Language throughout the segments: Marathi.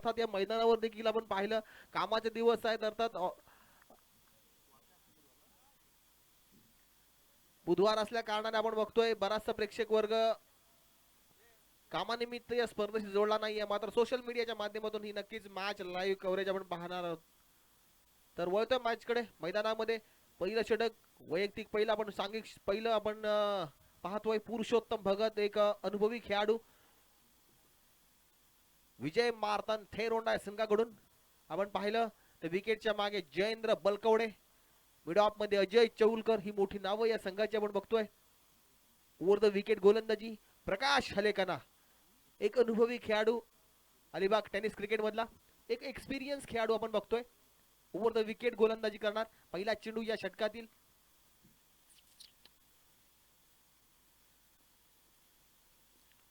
अर्थात या मैदानावर देखील आपण पाहिलं कामाचे दिवस आहेत, अर्थात बुधवार असल्या कारणाने आपण बघतोय बराचसा प्रेक्षक वर्ग कामानिमित्त या स्पर्धेशी जोडला नाहीये, मात्र सोशल मीडियाच्या माध्यमातून ही नक्कीच मॅच लाईव्ह कव्हरेज आपण पाहणार आहोत. तर वळतोय मॅचकडे. मैदानामध्ये पहिलं षटक वैयक्तिक पहिलं आपण पहिलं आपण पाहतोय पुरुषोत्तम भगत, एक अनुभवी खेळाडू विजय मारतन थेरोंडा संघाकडून आपण पाहिलं तर विकेटच्या मागे जयेंद्र बलकवडे, मिड ऑफ मध्ये अजय चौलकर, ही मोठी नावं या संघाची आपण बघतोय. ओव्हर द विकेट गोलंदाजी प्रकाश हलेकना, एक अनुभवी खेळाडू अलिबाग टेनिस क्रिकेट मधला एक एक्सपिरियन्स खेळाडू आपण बघतोय. ओव्हर द विकेट गोलंदाजी करणार. पहिला चेंडू या षटकातील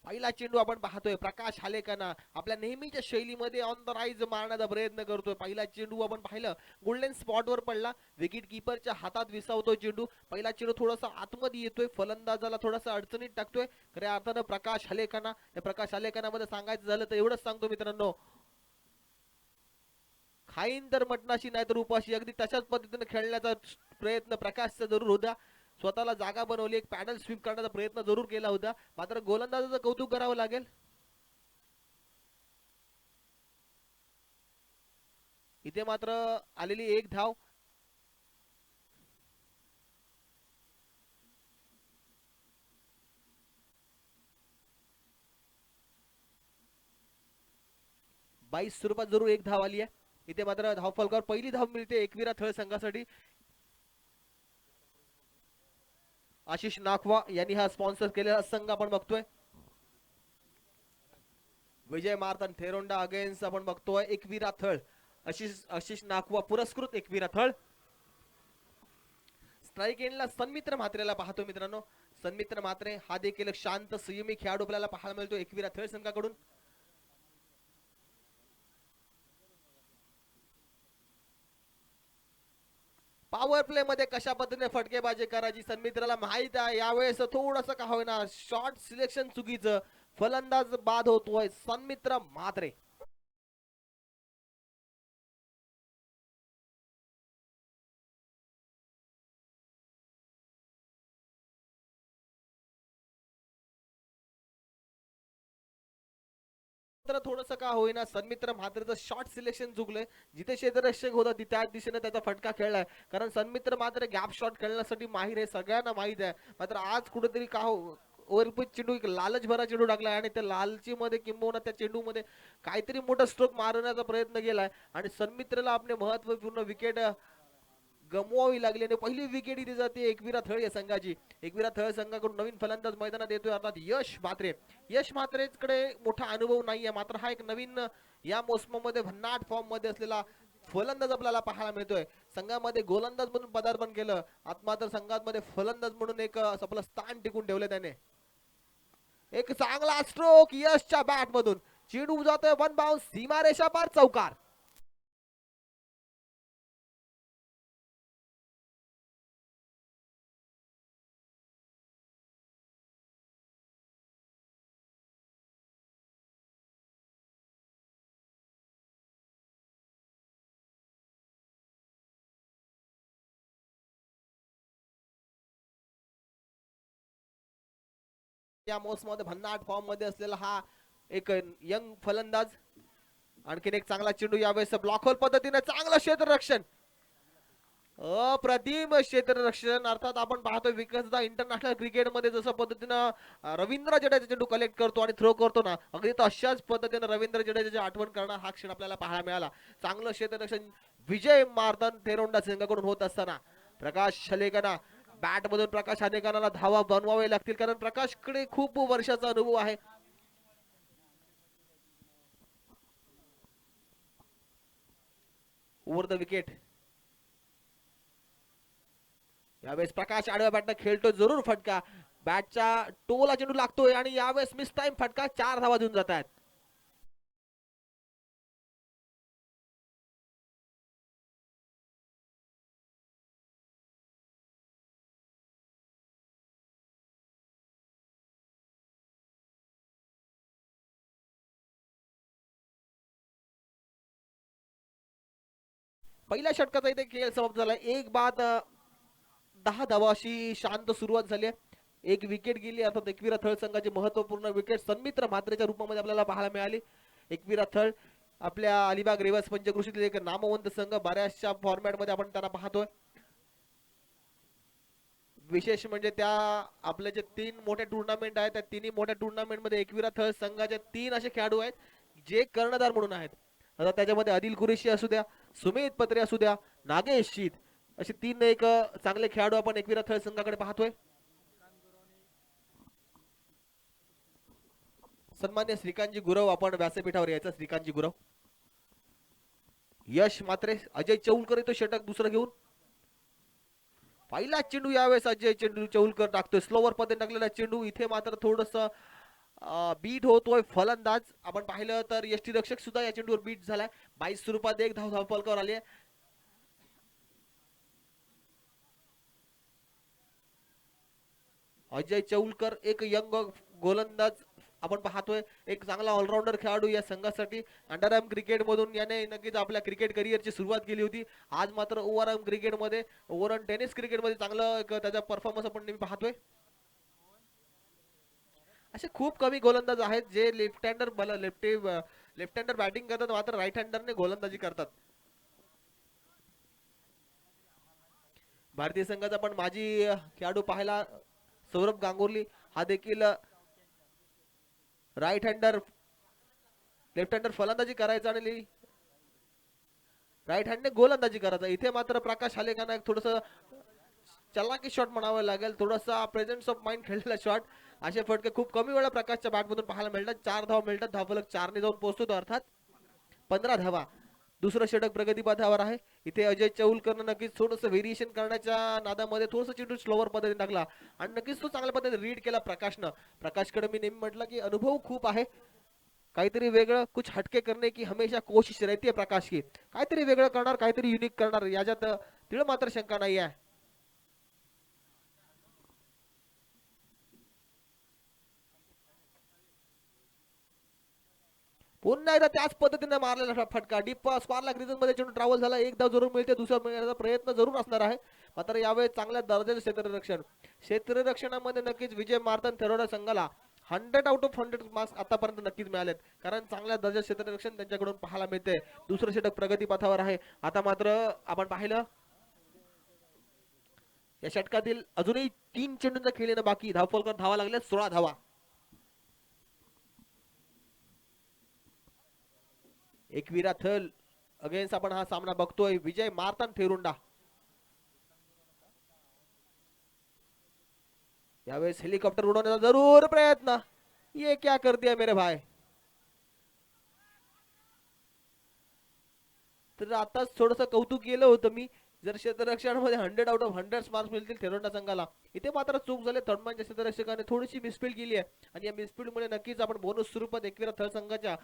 पहिला चेंडू आपण पाहतोय प्रकाश हालेकना आपल्या नेहमीच्या शैलीमध्ये ऑन द राईज मारण्याचा प्रयत्न करतोय. पहिला चेंडू आपण पाहिलं गोल्डन स्पॉटवर पडला, विकेट कीपरच्या हातात विसावतोय चेंडू. पहिला चेंडू थोडासा आतमध्ये येतोय, फलंदाजाला थोडासा अडचणीत टाकतोय खऱ्या अर्थानं प्रकाश हालेकना. या प्रकाश हालेकनामध्ये सांगायचं झालं तर एवढंच सांगतो मित्रांनो, खाईन तर मटणाशी नाही तर उपाशी, अगदी तशाच पद्धतीने खेळण्याचा प्रयत्न प्रकाशचा जरूर होता. स्वतःला जागा बनवली, एक पॅडल स्वीप करण्याचा प्रयत्न जरूर केला होता, मात्र गोलंदाजाचं कौतुक करावं लागेल. इथे मात्र आलेली एक धाव. बाईस स्वरूपात जरूर एक धाव आली आहे. इथे मात्र धाव फलकावर पहिली धाव मिळते एकविरा थळ संघासाठी. आशिष नाखवा यांनी हा स्पॉन्सर केलेला संघ आपण बघतोय. विजय मारतन थेरोंडा अगेन्स्ट आपण बघतोय एकविरा थळ. आशिष नाखवा पुरस्कृत एकविरा थळ. स्ट्राईक एंडला सन्मित्र म्हात्रेला पाहतो मित्रांनो. सन्मित्र म्हात्रे हा देखील शांत संयमी खेळाडू आपल्याला पाहायला मिळतो एकविरा थळ संघाकडून. पॉवर प्ले मध्ये कशा पद्धतीने फटकेबाजी करायची सन्मित्राला माहित आहे. यावेळेस थोडस का होईना शॉर्ट सिलेक्शन चुकीचं, फलंदाज बाद होतोय सन्मित्र म्हात्रे. थोडस का होईना सन्मित्र म्हात्रेचं शॉर्ट सिलेक्शन चुकलंय. जिथे क्षेत्ररक्षक होता त्याच दिशेने त्याचा फटका खेळलाय, कारण सन्मित्र मात्र गॅप शॉट खेळण्यासाठी माहिर आहे, सगळ्यांना माहित आहे. मात्र आज कुठेतरी का ओव्हरपिच चेंडू एक लालच भरा चेंडू टाकलाय आणि त्या लालची मध्ये किंबहुना त्या चेंडू मध्ये काहीतरी मोठा स्ट्रोक मारण्याचा प्रयत्न केलाय आणि सन्मित्रला आपले महत्वपूर्ण विकेट गमवावी लागली आणि पहिली विकेट इथे जाते एकविरा थळ या संघाची. एकविरा थळ संघाकडून नवीन फलंदाज मैदानात येतोय अर्थात यश म्हात्रे. यश म्हात्रेकडे मोठा अनुभव नाहीये, मात्र हा एक नवीन या मोसमामध्ये भन्नाट फॉर्म मध्ये असलेला फलंदाज आपल्याला पाहायला मिळतोय. संघामध्ये गोलंदाज म्हणून पदार्पण केलं, मात्र संघामध्ये फलंदाज म्हणून एक आपलं स्थान टिकून ठेवलं त्याने. एक चांगला स्ट्रोक यशच्या बॅट मधून, चेंडू जातोय वन बाउन्स सीमारेषा पार चौकार. या मोसमध्ये भन्नाट फॉर्म मध्ये असलेला हा एक यंग फलंदाज. आणखीन एक चांगला चेंडू यावेळेस ब्लॉक होल पद्धतीने चांगलं क्षेत्ररक्षण, अप्रतिम क्षेत्ररक्षण. अर्थात आपण पाहतो विकासदा इंटरनॅशनल क्रिकेटमध्ये जसं पद्धतीनं रवींद्र जडेजा चेंडू कलेक्ट करतो आणि थ्रो करतो ना, अगदी तशाच पद्धतीने रवींद्र जडेजाची आठवण करणार हा क्षण आपल्याला पाहायला मिळाला. चांगलं क्षेत्ररक्षण विजय मारतन थेरोंडा संघाकडून होत असताना प्रकाश हलेकना बॅट मधून प्रकाश हलेकनाला धावा बनवावे लागतील, कारण प्रकाशकडे खूप वर्षाचा अनुभव आहे. ओव्हर द विकेट यावेळेस प्रकाश आडव्या बॅटनं खेळतोय, जरूर फटका बॅटच्या टोला चेंडू लागतोय आणि यावेळेस मिस टाइम फटका, 4 धावा देऊन जात आहेत. पहिल्या षटकाचा इथे खेळ समाप्त झाला. एक बाद 10 धावा अशी शांत सुरुवात झाली आहे. एक विकेट गेली अर्थात एकविरा थळ संघाची महत्वपूर्ण विकेट सन्मित्र म्हात्रेच्या रूपामध्ये आपल्याला पाहायला मिळाली. एकविरा थळ आपल्या अलिबाग रेवास पंचकृषीतील एक नामवंत संघ, बऱ्याचशा फॉर्मॅटमध्ये आपण त्यांना पाहतोय. विशेष म्हणजे त्या आपले जे 3 मोठे टुर्नामेंट आहेत त्या तिन्ही मोठ्या टुर्नामेंट मध्ये एकविरा थळ संघाचे 3 असे खेळाडू आहेत जे कर्णधार म्हणून आहेत. आता त्याच्यामध्ये आदिल कुरेशी असू द्या, सुमित पत्रे असू द्या, नागेश शीत असे 3 एक चांगले खेळाडू आपण एकविरा थळ संघाकडे पाहतोय. सन्मान्य श्रीकांतजी गुरव आपण व्यासपीठावर यायचं. श्रीकांतजी गुरव. यश मात्रे, अजय चौलकर येतो षटक दुसरं घेऊन. पहिला चेंडू यावेळेस अजय चेंडू चौलकर टाकतोय. स्लोवर पद्धतीने टाकलेला चेंडू. इथे मात्र थोडस बीट होतोय फलंदाज. आपण पाहिलं तर यष्टीरक्षक सुद्धा या चेंडूवर बीट झालाय. 22 स्वरूपात एक धाव धावफलकावर आली आहे. अजय चौलकर एक यंग गोलंदाज आपण पाहतोय. एक चांगला ऑलराऊंडर खेळाडू या संघासाठी. अंडरआर्म क्रिकेट मधून याने नक्कीच आपल्या क्रिकेट करिअरची सुरुवात केली होती. आज मात्र ओव्हरआर्म क्रिकेट मध्ये, ओव्हरऑन टेनिस क्रिकेट मध्ये चांगलं त्याचा परफॉर्मन्स आपण नेहमी पाहतोय. असे खूप कमी गोलंदाज आहेत जे लेफ्ट हँडर लेफ्ट हँडर बॅटिंग करतात मात्र राईट हँडरने गोलंदाजी करतात. भारतीय संघाचा पण माजी खेळाडू पाहिला सौरभ गांगुली. हा देखील राईट हँडर लेफ्ट हँडर फलंदाजी करायचा आणि राईट हँडने गोलंदाजी करायचा. इथे मात्र प्रकाश आलेखांना एक थोडस चलाकी शॉट म्हणावं लागेल. थोडासा प्रेझेन्स ऑफ माइंड खेळलेला शॉट. असे फटके खूप कमी वेळा प्रकाशच्या बॅटमधून पाहायला मिळतात. 4 धावा मिळतात. धावफलक 4 ने जाऊन पोहोचतो अर्थात 15 धावा. दुसरं षटक प्रगतीपथावर आहे. इथे अजय चौलकरनं नक्कीच थोडंसं व्हेरिएशन करण्याच्या नादामध्ये थोडंसं चेंडू स्लोवर पद्धतीने टाकला आणि नक्कीच तो चांगल्या पद्धतीने रीड केला प्रकाशनं. प्रकाशकडे मी नेहमी म्हटलं की अनुभव खूप आहे. काहीतरी वेगळं कुछ हटके करणे की हमेशा कोशिश रहती है प्रकाश की. काहीतरी वेगळं करणार, काहीतरी युनिक करणार याच्यात तिळ मात्र शंका नाही आहे. पुन्हा एकदा त्याच पद्धतीने मारलेला फटका डीप स्क्वारला ग्रीजन मध्ये चेंडू ट्रॅव्हल झाला. एक धाव जरूर मिळते. दुसरा मिळण्याचा प्रयत्न जरूर असणार आहे. मात्र यावेळेस चांगल्या दर्जाचे क्षेत्ररक्षणामध्ये नक्कीच विजय मारताना ठरवणाऱ्या संघाला 100 आउट ऑफ 100 मार्क्स आतापर्यंत नक्कीच मिळालेत. कारण चांगल्या दर्जाचे क्षेत्ररक्षण त्यांच्याकडून पाहायला मिळते. दुसरं षटक प्रगतीपथावर आहे. आता मात्र आपण पाहिलं या षटकातील अजूनही 3 चेंडूंचा खेळणं बाकी. धावफलकर धावा लागल्या 16 धावा. एकविरा थल अगेन्स्ट आपण हा सामना बघतोय. विजय मारतान थेरुंडा. यावेळेस हेलिकॉप्टर उडवण्याचा जरूर प्रयत्न. ये क्या कर दिया मेरे भाई. तर आताच थोडस कौतुक केलं होतं मी. जर क्षेत्ररक्षणामध्ये 100 आउट ऑफ 100 मार्क्स मिळतील थेरोंडा संघाला. इथे मात्र चूक झाली. थर्डमॅनच्या क्षेत्ररक्षकाने थोडीशी मिसफील्ड केली आहे आणि या मिसफील्डमुळे नक्कीच आपण बोनस स्वरूपात एकविरा थळ संघाच्या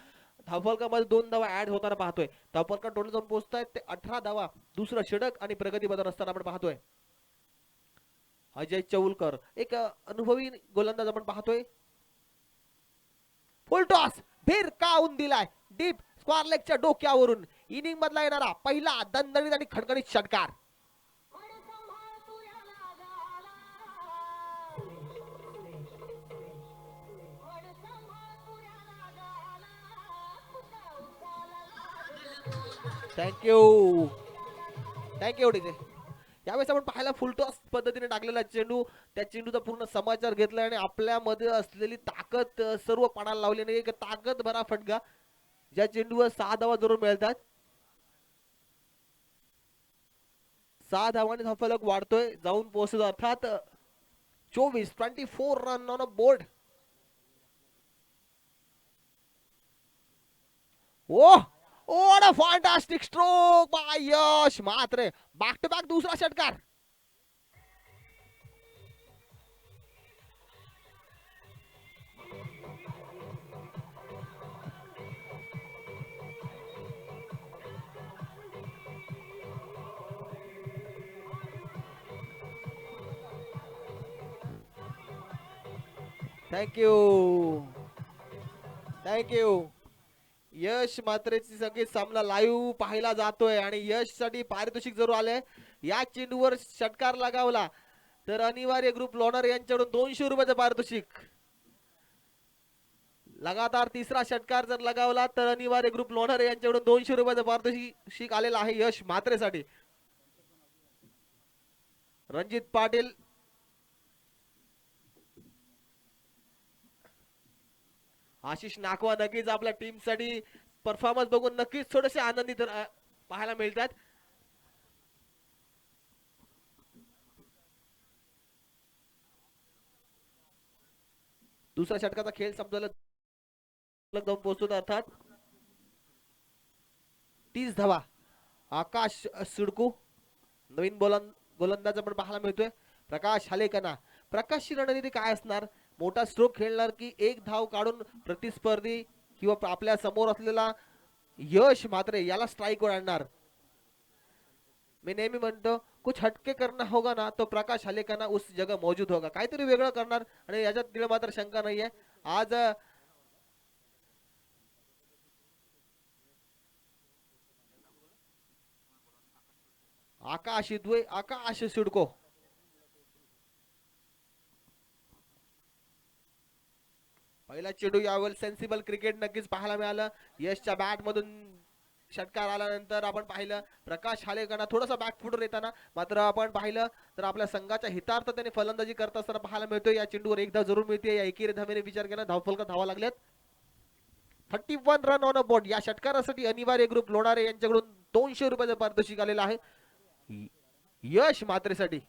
धावफलकामध्ये 2 धावा ऍड होताना पाहतोय. धावफलका टोटल जाऊन पोहोचतायत ते 18 धावा. दुसरं षटक आणि प्रगतीपथावर असताना आपण पाहतोय. अजय चौलकर एक अनुभवी गोलंदाज आपण पाहतोय. फुल टॉस भिरकावून दिलाय डीप स्क्वार लेगच्या डोक्यावरून. इनिंग मधला येणारा पहिला दणदणीत आणि खणखणीत षटकार. Thank you thank you DJ. यावेळेस आपण पाहायला फुलटॉस पद्धतीने टाकलेला चेंडू. त्या चेंडूचा पूर्ण समाचार घेतला आणि आपल्यामध्ये असलेली ताकद सर्व पणाला लावली आणि एक ताकद भरा फटका. ज्या चेंडूवर 6 धावा जरूर मिळतात. 6 धावांनी धावफलक वाढतोय. जाऊन पोहोचतो अर्थात 24 run on a board. Oh what a fantastic stroke by Yash Matre. Back to back दुसरा षटकार. Thank you thank you. यश मात्रेची सगळी सामना लाईव्ह पाहायला जातोय आणि यश साठी पारितोषिक जरूर आले. या चेंडूवर षटकार लगावला तर अनिवार्य ग्रुप लोणार यांच्याकडून 200 रुपयाचं पारितोषिक. लगातार तिसरा षटकार जर लगावला तर अनिवार्य ग्रुप लोणार यांच्याकडून 200 रुपयाचं पारितोषिक आलेलं आहे यश मात्रेसाठी. रणजित पाटील आशिष नाकवा नक्कीच आपल्या टीम साठी परफॉर्मन्स बघून नक्कीच थोडेसे आनंदित पाहायला मिळतात. दुसऱ्या षटकाचा खेळ संपला जाऊन पोहोचतो अर्थात 30 धावा. आकाश सिडकू नवीन गोलंदाज आपण पाहायला मिळतोय. प्रकाश हालेकना. प्रकाशची रणनीती काय असणार? मोठा स्ट्रोक खेळणार की एक धाव काढून प्रतिस्पर्धी किंवा आपल्या समोर असलेला यश मात्रे याला स्ट्राइक वर आणणार? मी नेहमी म्हणतो कुछ हटके करना होगा ना तो प्रकाश हालेकना उस जगह मौजूद होगा. काहीतरी वेगळं करणार आणि याच्यात तिला मात्र शंका नाहीये. आज आकाश इद्वे आकाश सिडको पहिला चेंडू यावेळी सेन्सिबल क्रिकेट नक्कीच पाहायला मिळालं. यशच्या बॅट मधून षटकार आल्यानंतर आपण पाहिलं प्रकाश हालेकना थोडासा बॅकफुटवर येताना मात्र आपण पाहिलं तर आपल्या संघाच्या हितार्थ त्याने फलंदाजी करत असताना पाहायला मिळतोय. या चेंडूवर एकदा जरूर मिळते. या एकेरी धावेने विचार केला धावफलक धावा लागल्यात. 31 रन ऑन अ बोर्ड. या षटकारासाठी अनिवार्य ग्रुप लोणारे यांच्याकडून 200 रुपयाचं पारितोषिक आलेलं आहे यश मात्रेसाठी.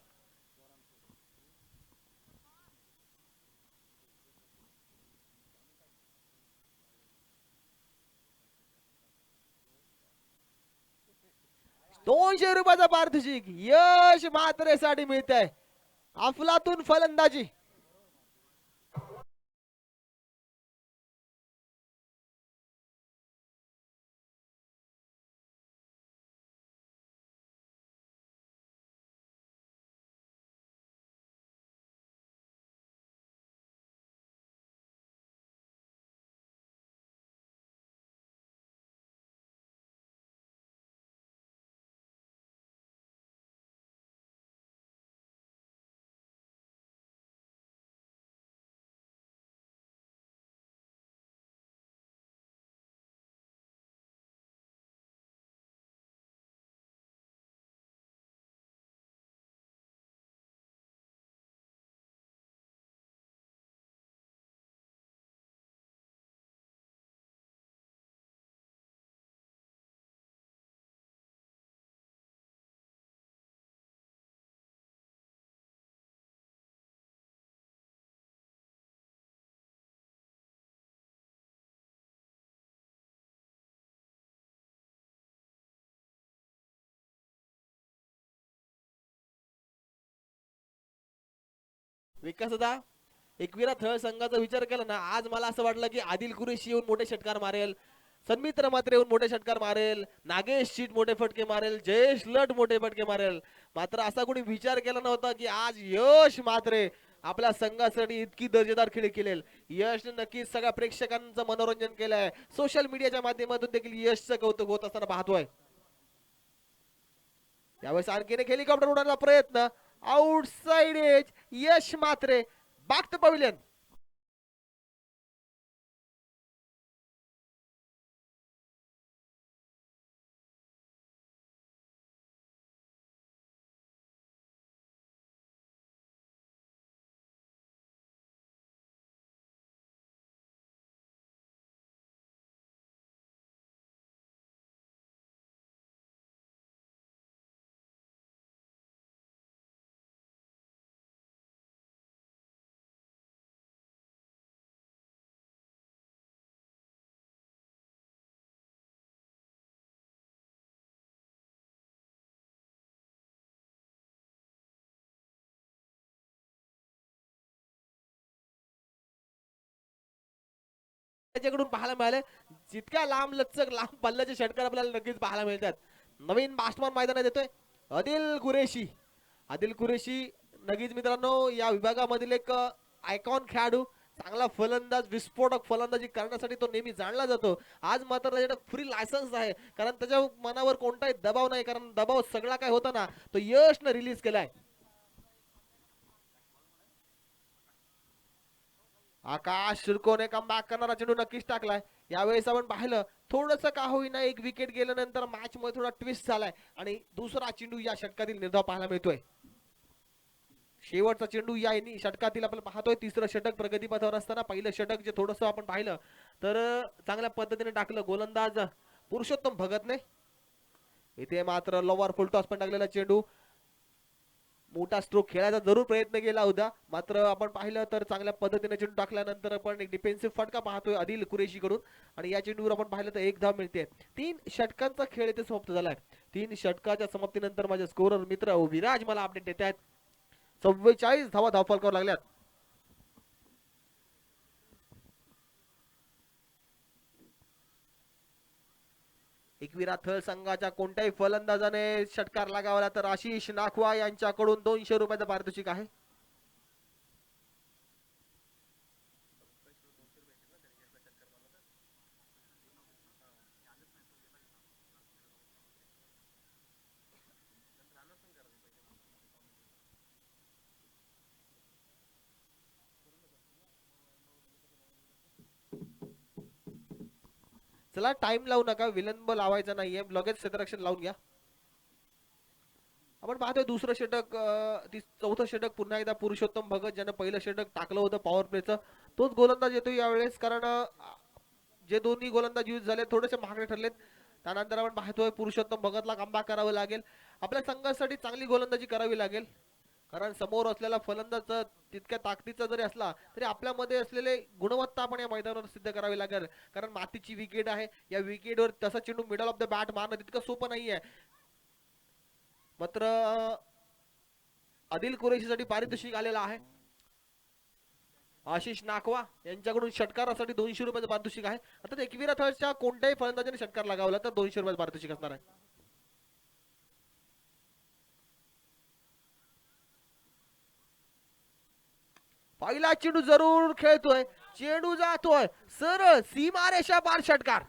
₹200 पारितोषिक यश मात्रेसाठी मिळत आहे. अफलातून फलंदाजी. विकास दादा एकविरा थळ संघाचा विचार केला ना आज मला असं वाटलं की आदिल कुरेशी येऊन मोठे षटकार मारेल. सन्मित्र मात्र येऊन मोठे षटकार मारेल. नागेश शीट मोठे फटके मारेल. जयेश लट मोठे फटके मारेल. मात्र असा कोणी विचार केला नव्हता की आज यश मात्रे आपल्या संघासाठी इतकी दर्जेदार खेळी केलेल. यशने नक्कीच सगळ्या प्रेक्षकांचं मनोरंजन केलंय. सोशल मीडियाच्या माध्यमातून देखील यशचं कौतुक होत असताना पाहतोय. यावेळेस आणखीन एक हेलिकॉप्टर उडवण्याचा प्रयत्न. Outside edge Yash Matre back to pavilion. त्याच्याकडून पाहायला मिळाले जितक्या लांब लचक लांब पल्ल्याचे षटकार आपल्याला नक्कीच पाहायला मिळतात. नवीन बास्टमॅन मैदानात येतोय आदिल कुरेशी. आदिल कुरेशी नक्कीच मित्रांनो या विभागामधील एक आयकॉन खेळाडू चांगला फलंदाज, विस्फोटक फलंदाजी करण्यासाठी तो नेहमी जाणला जातो. आज मात्र त्याच्याकडे फ्री लायसन्स आहे, कारण त्याच्या मनावर कोणताही दबाव नाही, कारण दबाव सगळा काय होता ना तो यशनं रिलीज केलाय. आकाश शिरकोने कमबॅक करणारा चेंडू नक्कीच टाकलाय. यावेळेस आपण पाहिलं थोडस का होईना एक विकेट गेल्यानंतर मॅच मध्ये थोडा ट्विस्ट झालाय आणि दुसरा चेंडू या षटकातील निर्धाव पाहायला मिळतोय. शेवटचा चेंडू या षटकातील आपण पाहतोय. तिसरं षटक प्रगतीपथावर असताना पहिलं षटक जे थोडस आपण पाहिलं तर चांगल्या पद्धतीने टाकलं गोलंदाज पुरुषोत्तम भगतने. इथे मात्र लोवर फुल टॉस पण टाकलेला चेंडू, मोठा स्ट्रोक खेळायचा जरूर प्रयत्न केला होता, मात्र आपण पाहिलं तर चांगल्या पद्धतीने चेंडू टाकल्यानंतर आपण एक डिफेन्सिव्ह फटका पाहतोय आदिल कुरेशी कडून आणि या चेंडूवर आपण पाहिलं तर एक धाव मिळते. 3 षटकांचा खेळ इथे समाप्त झालाय. 3 षटकाच्या समाप्तीनंतर माझे स्कोरर मित्र विराज मला अपडेट देत आहेत. 44 धावा धावफलकावर लागल्यात. एकविरा थळ संघाच्या कोणत्याही फलंदाजाने षटकार लागावला तर आशिष नाखवा यांच्याकडून 200 रुपयाचं पारितोषिक आहे. चला टाइम लावू नका, विलंब लावायचा नाहीये, लगेच क्षेत्ररक्षण लावून घ्या. आपण पाहतोय दुसरं षटक, चौथं षटक पुन्हा एकदा पुरुषोत्तम भगत ज्यानं पहिलं षटक टाकलं होतं पॉवर प्लेचं तोच गोलंदाज येतो यावेळेस, कारण जे दोन्ही गोलंदाज यूज झाले थोडेसे महागडे ठरलेत. त्यानंतर आपण पाहतोय पुरुषोत्तम भगतला कमबॅक करावं लागेल. आपल्या संघासाठी चांगली गोलंदाजी करावी लागेल, कारण समोर असलेला फलंदाज तितक्या ताकदीचा जरी असला तरी आपल्यामध्ये असलेले गुणवत्ता आपण या मैदानावर सिद्ध करावी लागेल. कारण मातीची विकेट आहे, या विकेटवर तसा चेंडू मिडल ऑफ द बॅट मारणं तितकं सोपं नाहीये. मात्र आदिल कुरेशीसाठी पारितोषिक आलेला आहे. आशिष नाखवा यांच्याकडून षटकारासाठी 200 रुपयाचं पारितोषिक आहे. आता एकविरा थळच्या कोणत्याही फलंदाजाने षटकार लगावला तर 200 रुपयाचं पारितोषिक असणार आहे. पहिला चेंडू जरूर खेळतोय, चेंडू जातोय सरळ सीमारेषा पार, षटकार.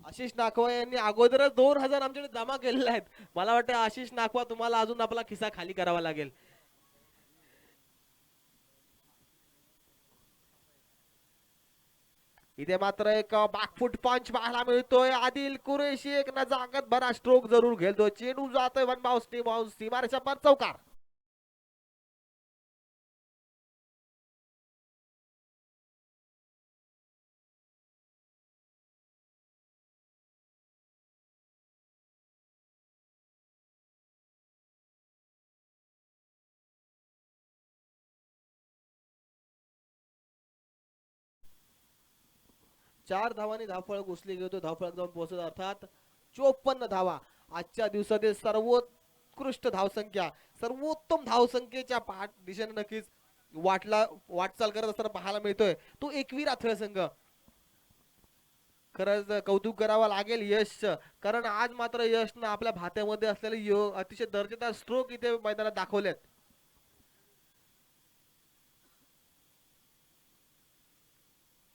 आशिष नाखवा यांनी अगोदरच 2000 आमच्याकडे जमा केलेले आहेत. मला वाटतं आशिष नाखवा तुम्हाला अजून आपला खिसा खाली करावा लागेल. इथे मात्र एक बॅकफुट पंच पाहायला मिळतोय. आदिल कुरेशी एक नजाकत भरा स्ट्रोक जरूर घेतोय, चेंडू जातोय वन बाउन्स टी बाउन्स सीमारेषा पार, चौकार. चार धावांनी धावफळ घुसली घेतो, धावफळात जाऊन पोहोचत अर्थात 54 धावा. आजच्या दिवसातील सर्वोत्कृष्ट धावसंख्या, सर्वोत्तम धावसंख्येच्या दिशेने नक्कीच वाटचाल करत असताना पाहायला मिळतोय तो एकविरा थळ संघ. खरंच कौतुक करावं लागेल यशचं, कारण आज मात्र यशनं आपल्या भात्यामध्ये असलेले अतिशय दर्जेदार स्ट्रोक इथे मैदानात दाखवलेत.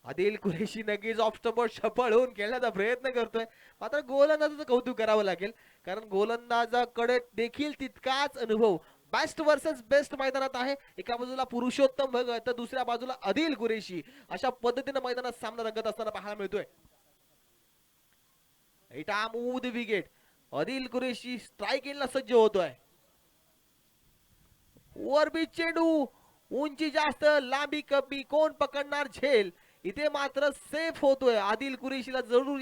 आदिल कुरेशी नक्कीच ऑफ स्टंपवर सफळ होऊन खेळण्याचा प्रयत्न करतोय, मात्र गोलंदाजाचं कौतुक करावं लागेल, कारण गोलंदाजाकडे देखील तितकाच अनुभव बेस्ट वर्सेस बेस्ट मैदानात आहे. एका बाजूला पुरुषोत्तम भगत तर दुसऱ्या बाजूला आदिल कुरेशी, अशा पद्धतीने मैदानात सामना रंगत असताना पाहायला मिळतोय. Move the wicket, Adil Qureshi strike इनला सज्ज होतोय. ओव्हरबीट चेंडू, उंची जास्त लांबी कमी, कोण पकडणार झेल इथे मात्र सेफ होतोय. आदिल कुरेशीला जरूर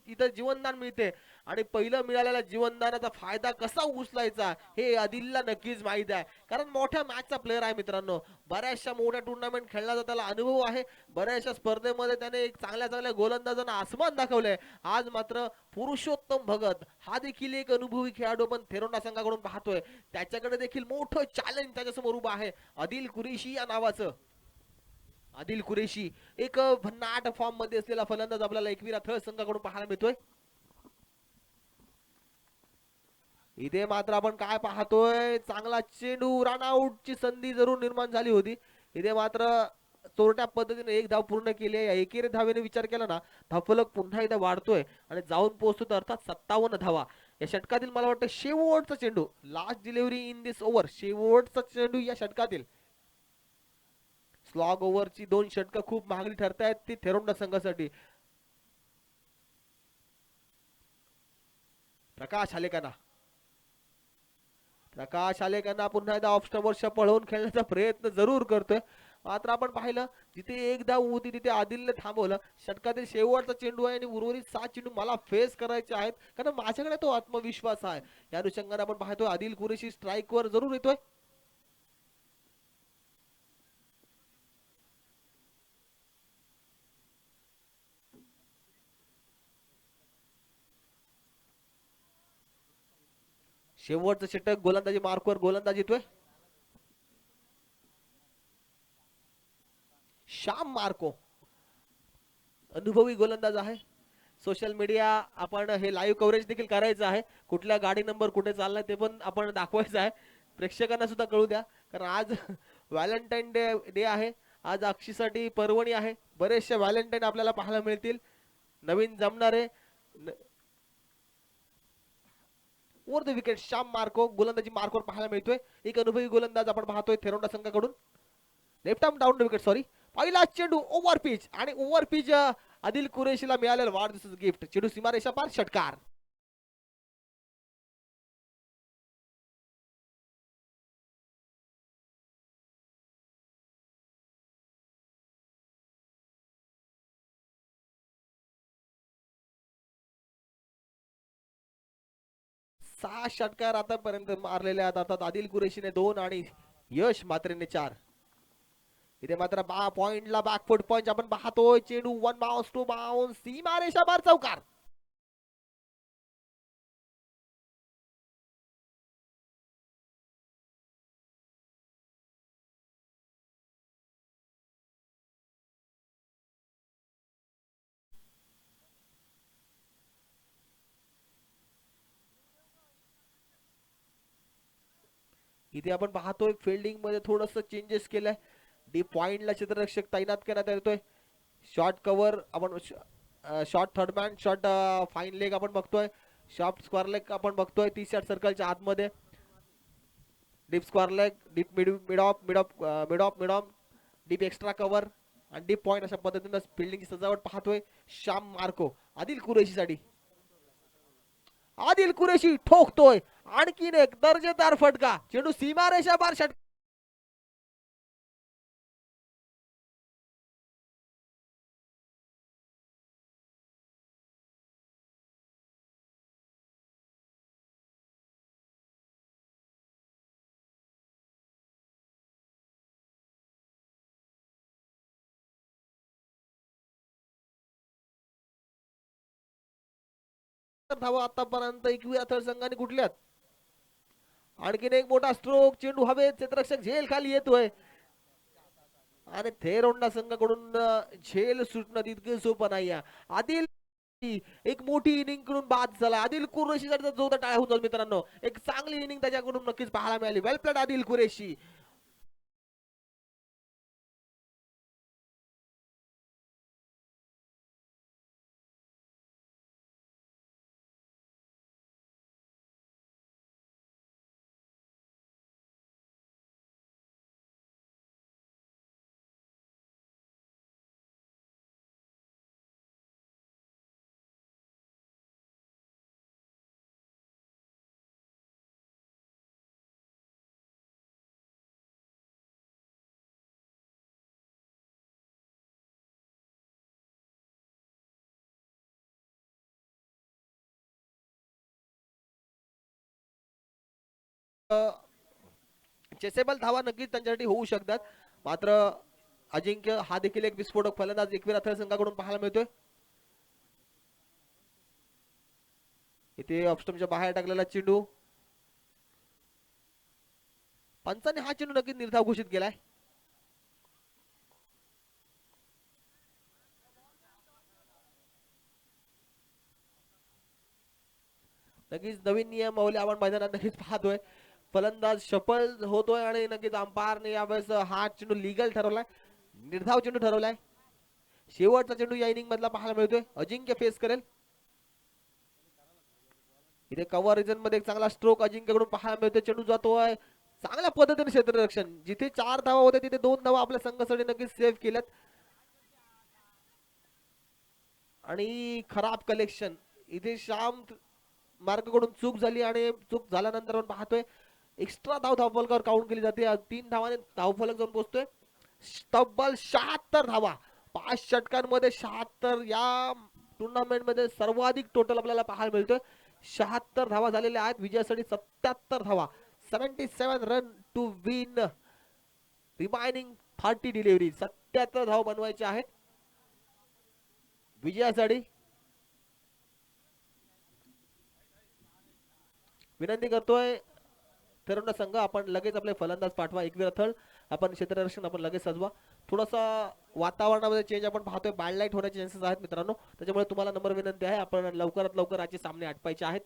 इथं जीवनदान मिळते आणि पहिलं मिळालेल्या जीवनदानाचा फायदा कसा उचलायचा हे आदिलला नक्कीच माहित आहे, कारण मोठ्या मॅचचा प्लेअर आहे मित्रांनो. बऱ्याचशा मोठ्या टुर्नामेंट खेळण्याचा त्याला अनुभव आहे. बऱ्याचशा स्पर्धेमध्ये त्याने एक चांगल्या चांगल्या गोलंदाजांना आसमान दाखवलंय. आज मात्र पुरुषोत्तम भगत हा देखील एक अनुभवी खेळाडू पण थेरोंडा संघाकडून पाहतोय. त्याच्याकडे देखील मोठं चॅलेंज त्याच्यासमोर उभं आहे आदिल कुरेशी या नावाचं. आदिल कुरेशी एक भन्नाट फॉर्म मध्ये असलेला फलंदाज आपल्याला एकविरा थळ संघाकडून पाहायला मिळतोय. इथे मात्र आपण काय पाहतोय, चांगला चेंडू, रनआउट ची संधी जरूर निर्माण झाली होती. इथे मात्र चोरट्या पद्धतीने एक धाव पूर्ण केली आहे. एकेरी धावेने विचार केला ना, धावफलक पुन्हा एकदा वाढतोय आणि जाऊन पोहोचतो अर्थात 57 धावा. या षटकातील मला वाटतं शेवटचा चेंडू, last delivery in this over, शेवटचा चेंडू या षटकातील. स्लॉग ओव्हरची 2 षटकं खूप महागडी ठरतायत ती थेरोंडा संघासाठी. प्रकाश आलेकाना प्रकाश आलेकांना पुन्हा एकदा ऑफ स्टंपवर पळवून खेळण्याचा प्रयत्न जरूर करतोय. मात्र आपण पाहिलं जिथे एक धाव होती तिथे आदिलने थांबवलं. षटकातील शेवटचा चेंडू आहे आणि उर्वरित 7 चेंडू मला फेस करायचे आहेत, कारण माझ्याकडे तो आत्मविश्वास आहे. या अनुषंगाने आपण पाहतोय आदिल कुरेशी स्ट्राईकवर जरूर येतोय. शेवटचं षटक गोलंदाजी मार्कवर गोलंदाज येतोय श्याम मार्को, अनुभवी गोलंदाज आहे. सोशल मीडिया आपण हे लाईव्ह कव्हरेज देखील करायचं आहे. कुठल्या गाडी नंबर कुठे चाललाय ते पण आपण दाखवायचं आहे. प्रेक्षकांना सुद्धा कळू द्या, कारण आज व्हॅलेंटाईन डे डे आहे. आज अक्षीसाठी पर्वणी आहे. बरेचसे व्हॅलेंटाईन आपल्याला पाहायला मिळतील. नवीन जमणारे over the wicket Shyam Marco गोलंदाजी मार्कवर पाहायला मिळतोय. एक अनुभवी गोलंदाज आपण पाहतोय थेरोंडा संघाकडून. Left arm down the wicket, sorry. पहिला चेंडू ओव्हर पिच आणि ओव्हर पिच आदिल कुरेशीला मिळालेलं वाढदिवसाचं गिफ्ट. चेंडू सीमारेषा पार, षटकार. सहा षटकार आतापर्यंत मारलेले आहेत. अर्थात आदिल कुरेशीने 2 आणि यश मात्रेने 4. इथे मात्र पॉइंटला बॅकफुट पंच आपण पाहतोय. चेंडू 1 बाउन्स 2 बाउन्स सीमारेषा पार, चौकार. इथे आपण पाहतोय फिल्डिंग मध्ये थोडस चेंजेस केलंय. डीप पॉइंटला क्षेत्ररक्षक तैनात करण्यात येतोय. शॉर्ट कव्हर आपण short third man, short fine leg आपण बघतोय. शॉर्ट स्क्वेअर लेग आपण बघतोय 30 यार्ड सर्कलच्या आतमध्ये. Deep square leg, deep mid of mid of mid of mid of deep extra cover आणि डीप पॉइंट अशा पद्धतीने फिल्डिंगची सजावट पाहतोय श्याम मार्को आदिल कुरेशीसाठी. आदिल कुरेशी ठोकतोय आणखीन एक दर्जेदार फटका. चेंडू सीमारेषा पार, षटकार. धावा आतापर्यंत 21 संघाने कुठल्यात. आणखीन एक मोठा स्ट्रोक, चेंडू हवेत, क्षेत्ररक्षक झेल खाली येतोय आणि थेरोंडा संघाकडून झेल सुटणं तितके सोपं नाही. आदिल एक मोठी इनिंग कडून बाद झाला. आदिल कुरेशी जोरदार टाळ्या होतात मित्रांनो. एक चांगली इनिंग त्याच्याकडून नक्कीच पाहायला मिळाली. वेल प्लेड आदिल कुरेशी. चेसेबल धावा नक्कीच त्यांच्यासाठी होऊ शकतात. मात्र अजिंक्य हा देखील एक विस्फोटक फलंदाज एकवीर अथळ संघाकडून पाहायला मिळतोय. इथे ऑफस्टमच्या बाहेर टाकलेला चेंडू, पंचाने हा चेंडू नक्कीच निर्धाव घोषित केलाय. नक्कीच नवीन नियमावली आपण मैदानात नक्कीच पाहतोय. फलंदाज शफल होतोय आणि नक्कीच अंपायरने यावेळेस हा चेंडू लिगल ठरवलाय, निर्धाव चेंडू ठरवलाय. शेवटचा चेंडू या इनिंग मधला पाहायला मिळतोय. अजिंक्य फेस करेल. इथे कव्हर रिजन मध्ये एक चांगला स्ट्रोक अजिंक्यकडून पाहायला मिळतोय. चेंडू जातोय चांगल्या पद्धतीने क्षेत्ररक्षण. जिथे 4 धावा होत्या तिथे 2 धावा आपल्या संघासाठी नक्कीच सेव्ह केल्यात. आणि खराब कलेक्शन इथे श्याम मार्ककडून चूक झाली आणि चूक झाल्यानंतर आपण पाहतोय एक्स्ट्रा धावफलकावर काउंट केली जाते. 3 धावाने धावफलक जाऊन पोहोचतोय. तब्बल 76 धावा 5 षटकांमध्ये 76 या टुर्नामेंट मध्ये सर्वाधिक टोटल आपल्याला पाहायला मिळतोय. 76 धावा झालेल्या आहेत. विजयासाठी 77 धावा, 77 run to win remaining 30 delivery. 77 धावा बनवायचे आहेत विजयासाठी. विनंती करतोय तरुण संघ, आपण लगेच आपले फलंदाज पाठवा. एकवीर अथळ आपण क्षेत्ररक्षण आपण लगेच सजवा. थोडासा वातावरणामध्ये चेंज आपण पाहतोय. बॅड लाईट होण्याचे चान्सेस आहेत मित्रांनो, त्याच्यामुळे तुम्हाला नंबर विनंती आहे, आपण लवकरात लवकर आजचे सामने आटपायचे आहेत.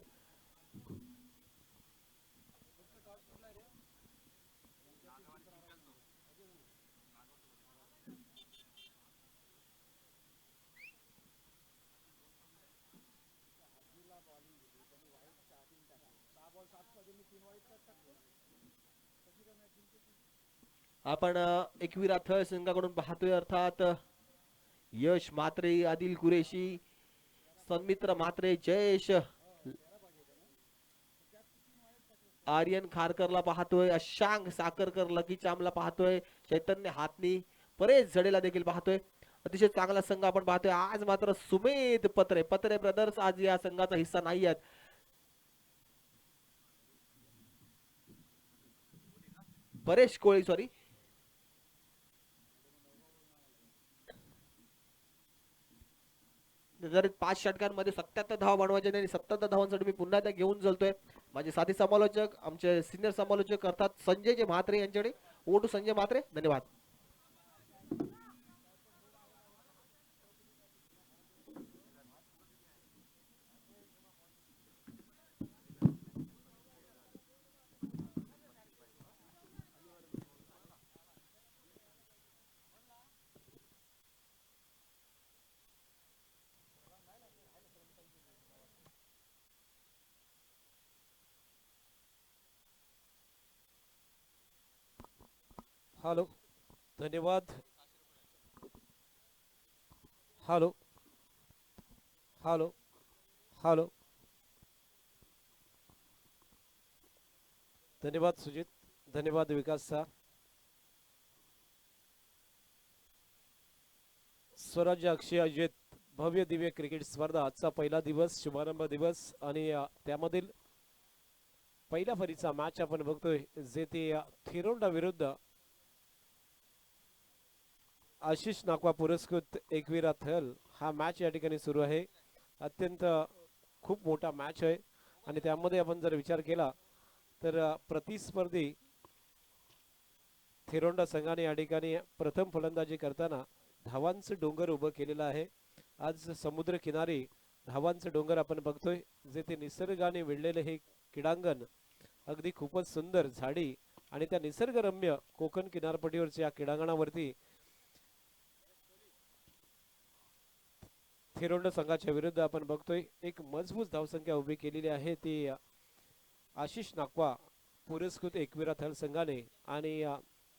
आपण एकवीर अथळ संघाकडून पाहतोय, अर्थात यश मात्रे, आदिल कुरेशी, सन्मित्र मात्रे, जयेश, आर्यन खारकरला पाहतोय, अशांक साखरकर, लकी चामला पाहतोय, चैतन्य हातनी, परेश झडेला देखील पाहतोय. अतिशय चांगला संघ आपण पाहतोय. आज मात्र सुमेध पत्रे पत्रे ब्रदर्स आज या संघाचा हिस्सा नाही आहेत. परेश कोळी, सॉरी. जर 5 षटकांमध्ये 77 धावा बनवायचे आणि 77 धावांसाठी मी पुन्हा त्या घेऊन चलतोय. माझे साथी समालोचक, आमचे सिनियर समालोचक अर्थात संजय जे म्हात्रे यांच्याकडे. ओ टू संजय म्हात्रे, धन्यवाद. हॅलो, धन्यवाद. हॅलो हॅलो हॅलो, धन्यवाद सुजित, धन्यवाद विकास सर. स्वराज्य अक्षय अजित भव्य दिव्य क्रिकेट स्पर्धा आजचा पहिला दिवस, शुभारंभ दिवस आणि त्यामधील पहिल्या फरीचा मॅच आपण बघतोय, जे ते थिरोंडा विरुद्ध आशिष नाकवा पुरस्कृत एकवीर अथळ हा मॅच या ठिकाणी सुरू आहे. अत्यंत खूप मोठा मॅच आहे आणि त्यामध्ये आपण जर विचार केला तर प्रतिस्पर्धी थिरोंडा संघाने या ठिकाणी प्रथम फलंदाजी करताना धावांचं डोंगर उभं केलेलं आहे. आज समुद्र किनारी धावांचं डोंगर आपण बघतोय, जे ते निसर्गाने वेढलेले हे क्रीडांगण अगदी खूपच सुंदर झाडी आणि त्या निसर्गरम्य कोकण किनारपट्टीवरच्या क्रीडांगणावरती थिरोंडा संघाच्या विरुद्ध आपण बघतोय एक मजबूत धावसंख्या उभी केलेली आहे, ती आशिष नाकवा पुरस्कृत एकवीर अथळ संघाने. आणि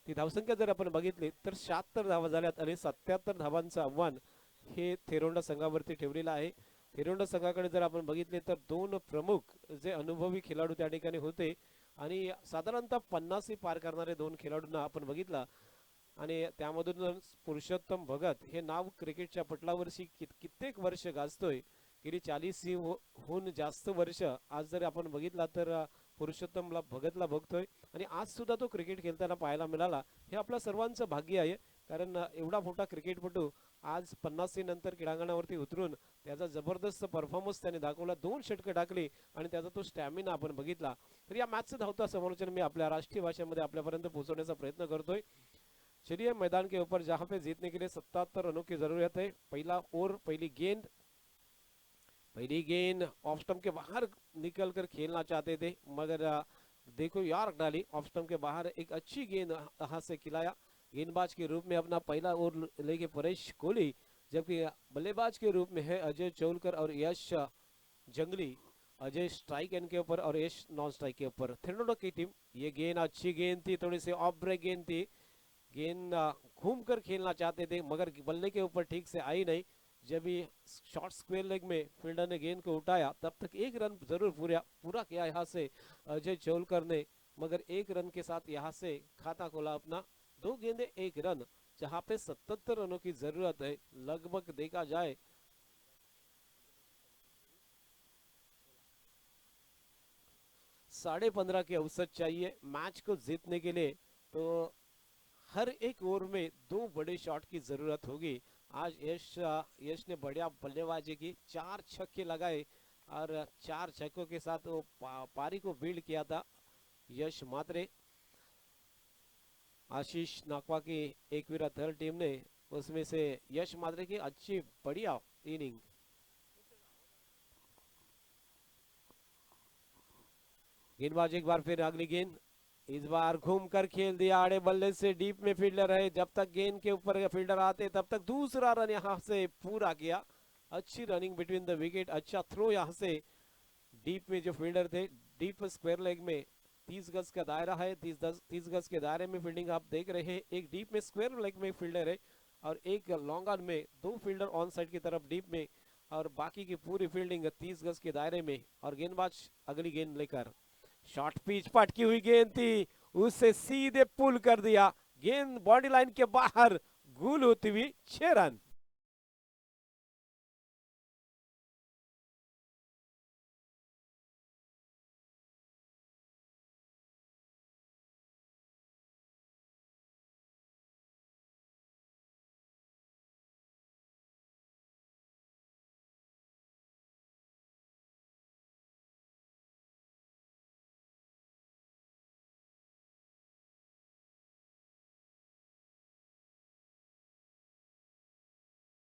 ती धावसंख्या जर आपण बघितली तर 76 धावा झाल्यात आणि 77 धावांचं आव्हान हे थिरोंडा संघावरती ठेवलेलं आहे. थिरोंडा संघाकडे जर आपण बघितले तर 2 प्रमुख जे अनुभवी खेळाडू त्या ठिकाणी होते आणि साधारणतः 50 पार करणारे 2 खेळाडूंना आपण बघितला आणि त्यामधून पुरुषोत्तम भगत हे नाव क्रिकेटच्या पटलावरची कित्येक वर्ष गाजतोय. गेली 40 हून जास्त वर्ष आज जर आपण बघितला तर पुरुषोत्तमला भगतला बघतोय आणि आज सुद्धा तो क्रिकेट खेळताना पाहायला मिळाला. हे आपल्या सर्वांचं भाग्य आहे, कारण एवढा मोठा क्रिकेटपटू आज 50 नंतर क्रीडांगणावरती उतरून त्याचा जबरदस्त परफॉर्मन्स त्याने दाखवला. 2 षटकं टाकली आणि त्याचा तो स्टॅमिना आपण बघितला. तर या मॅचचं धावता समालोचन मी आपल्या राष्ट्रीय भाषेमध्ये आपल्यापर्यंत पोहोचवण्याचा प्रयत्न करतोय. चलिए मैदान के ऊपर जहां पे जीतने के लिए 77 रनों की जरूरत है. पहला ओवर, पहली गेंद ऑफ स्टंप के बाहर निकल कर खेलना चाहते थे, मगर देखो यार डाली ऑफ स्टंप के बाहर एक अच्छी गेंद हाथ से खिलाया. गेंदबाज के रूप में अपना पहला ओवर लेके परेश कोहली, जबकि बल्लेबाज के रूप में है अजय चौलकर और यश जंगली. अजय स्ट्राइक एंड के ऊपर और यश नॉन स्ट्राइक के ऊपर. थिरनोडो की टीम. ये गेंद अच्छी गेंद थी, थोड़ी सी ऑफ ब्रेक गेंद थी. गेंद घूम कर खेलना चाहते थे मगर बल्ले के ऊपर ठीक से आई नहीं. जब भी शॉर्ट स्क्वायर लेग में फील्डर ने गेंद को उठाया तब तक एक रन जरूर पूरा किया यहाँ से अजय चौलकर ने, मगर एक रन के साथ यहाँ से खाता खोला अपना. 2 गेंदे 1 रन, जहां पे 77 रनों की जरूरत है. लगभग देखा जाए 15.5 के अवसर चाहिए मैच को जीतने के लिए. तो हर एक ओवर में 2 बड़े शॉट की जरूरत होगी. आज यश ने बढ़िया बल्लेबाजी की, 4 छक्के लगाए और 4 छक्कों के साथ वो पारी को बिल्ड किया था यश मात्रे. आशीष नाकवा की एकवीरा थर्ड टीम ने, उसमें से यश मात्रे की अच्छी बढ़िया इनिंग. गेंदबाज एक बार फिर अगली गेंद, इस बार घूम कर खेल दिया आड़े बल्ले से. डीप में फील्डर है, जब तक गेंद के ऊपर फील्डर आते तब तक दूसरा रन यहां से पूरा किया. अच्छी रनिंग बिटवीन द विकेट, अच्छा थ्रो यहां से. डीप में जो फील्डर थे, डीप स्क्वायर लेग में 30 गज का दायरा है, 30 गज के दायरे में फील्डिंग आप देख रहे हैं. एक डीप में स्क्वायर लेग में फील्डर है और एक लॉन्ग ऑन में 2 फील्डर ऑन साइड की तरफ डीप में, और बाकी की पूरी फील्डिंग 30 गज के दायरे में. और गेंदबाज अगली गेंद लेकर, शॉर्ट पिच पटकी हुई गेंद थी, उसे सीधे पुल कर दिया. गेंद बॉडी लाइन के बाहर गुल होती हुई 6 रन.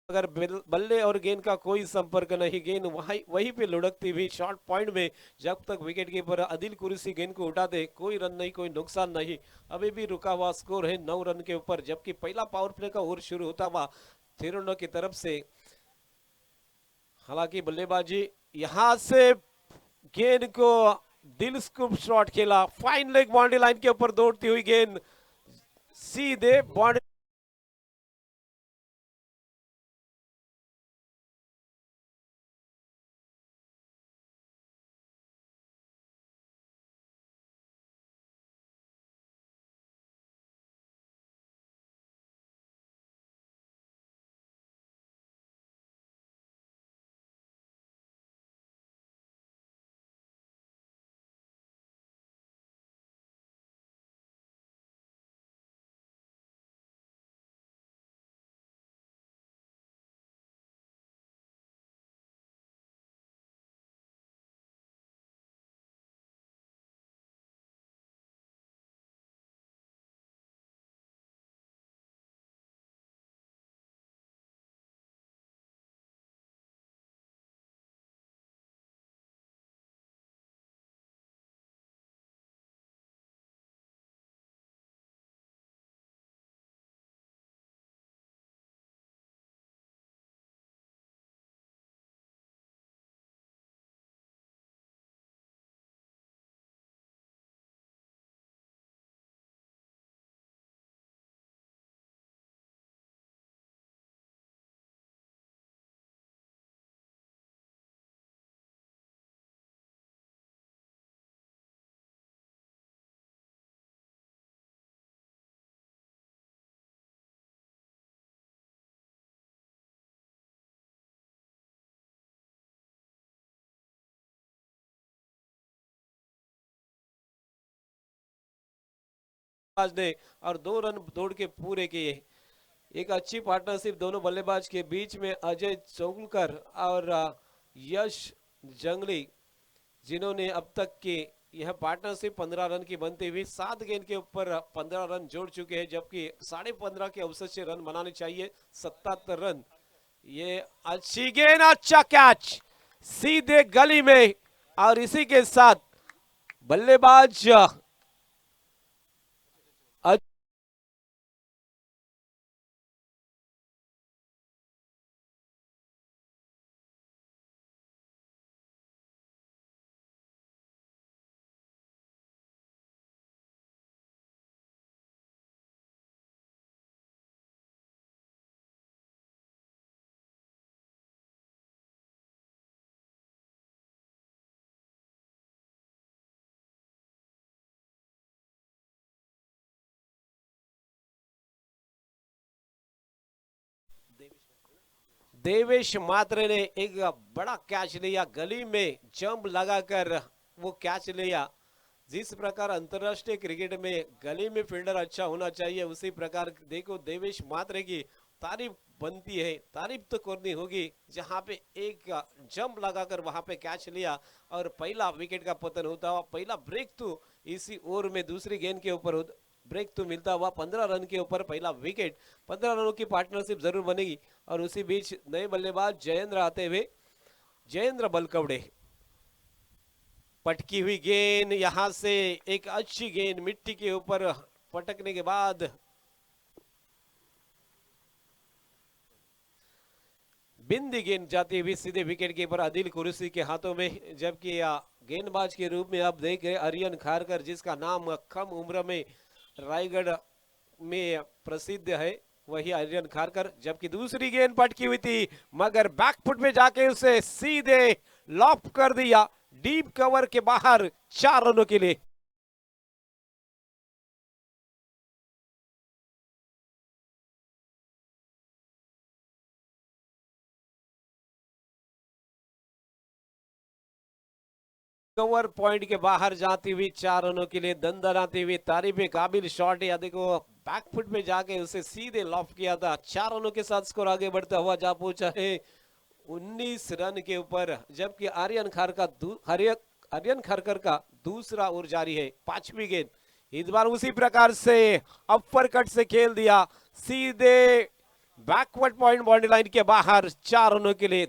अगर बल्ले और गेंद का कोई संपर्क नहीं, गेंद वहीं पे लुढ़कती हुई शॉर्ट पॉइंट में. जब तक विकेट कीपर आदिल कुरैशी गेंद को उठा दे, कोई रन नहीं, कोई नुकसान नहीं. अभी भी रुका हुआ स्कोर है 9 रन के ऊपर, जबकि पहला पावर प्ले का ओवर शुरू होता हुआ थिरुंडो की तरफ से. हालांकि बल्लेबाजी यहां से गेंद को दिल स्कूप शॉट खेला, फाइन लेग बाउंड्री लाइन के ऊपर दौड़ती हुई गेंद सीधे बाउंड्री बल्लेबाज ने और 2 रन दौड़ के पूरे किए। एक अच्छी पार्टनरशिप दोनों बल्लेबाज के बीच में अजय चौगुलकर और यश जंगली, जिन्होंने अब तक के यह पार्टनरशिप 15 रन की बनती हुई 7 गेंद के ऊपर 15 रन जोड़ चुके हैं, जबकि 15.5 के औसत से रन बनाने चाहिए 77 रन। ये अच्छी गेंद, अच्छा कैच सीधे गली में, और इसी के साथ बल्लेबाज देवेश मात्रे ने एक बड़ा कैच लिया, गली में जंप लगाकर वो कैच लिया। जिस प्रकार अंतरराष्ट्रीय क्रिकेट में गली में फील्डर अच्छा होना चाहिए, उसी प्रकार देखो देवेश मात्रे की तारीफ बनती है, तारीफ तो करनी होगी। जहां पे एक जंप लगाकर वहां पे कैच लिया और पहला विकेट का पतन होता हुआ, पहला ब्रेक तो इसी ओवर में दूसरी गेंद के ऊपर ब्रेक तो मिलता हुआ 15 रन के ऊपर पहला विकेट। 15 रनों की पार्टनरशिप जरूर बनेगी। और उसी बीच नए बल्लेबाज जयेंद्र आते हुए, जयेंद्र बलकवड़े, पटकी हुई गेंद, यहां से एक अच्छी गेंद मिट्टी के ऊपर पटकने के बाद बिंदी गेंद जाती हुई सीधे विकेट कीपर आदिल कुरैशी के हाथों में। जबकि गेंदबाज के रूप में आप देख रहे आर्यन खारकर, जिसका नाम कम उम्र में रायगढ़ में प्रसिद्ध है, वही आर्यन खारकर। जबकि दूसरी गेंद पटकी हुई थी, मगर बैकफुट में जाके उसे सीधे लॉप कर दिया डीप कवर के बाहर 4 रनों के लिए। कवर पॉइंट के बाहर जाती हुई 4 रनों के लिए दंदनाती हुई तारीफ काबिल शॉट। या देखो बैकफुट में जाके उसे सीधे लॉफ किया था। 4 रनों के साथ स्कोर आगे बढ़ता हुआ जा पहुंचा है 19 रन के ऊपर। जबकि आर्यन खरकर का दूसरा ओवर जारी है। 5वीं गेंद इस बार उसी प्रकार से अपर कट से खेल दिया, सीधे बैकवर्ड पॉइंट बाउंड्री लाइन के बाहर 4 रनों के लिए।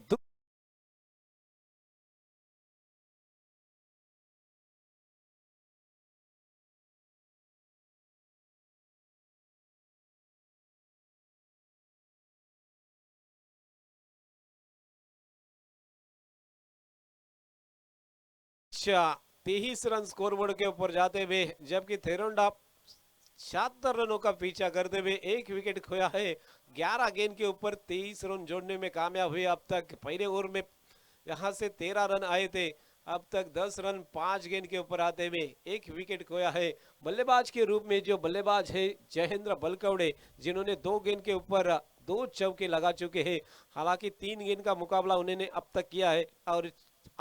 अच्छा 23 रन स्कोरबोर्ड के ऊपर जाते हुए, जबकि थेरोंडा 76 रनों का पीछा करते हुए 1 विकेट खोया है। 11 गेंद के ऊपर 23 रन जोड़ने में कामयाब हुए। अब तक पहले ओवर में यहां से 13 रन आए थे, अब तक 10 रन 5 गेंद के ऊपर आते हुए 1 विकेट खोया है। बल्लेबाज के रूप में जो बल्लेबाज है जयेंद्र बलकवड़े, जिन्होंने 2 गेंद के ऊपर 2 चौके लगा चुके हैं। हालांकि 3 गेंद का मुकाबला उन्होंने अब तक किया है और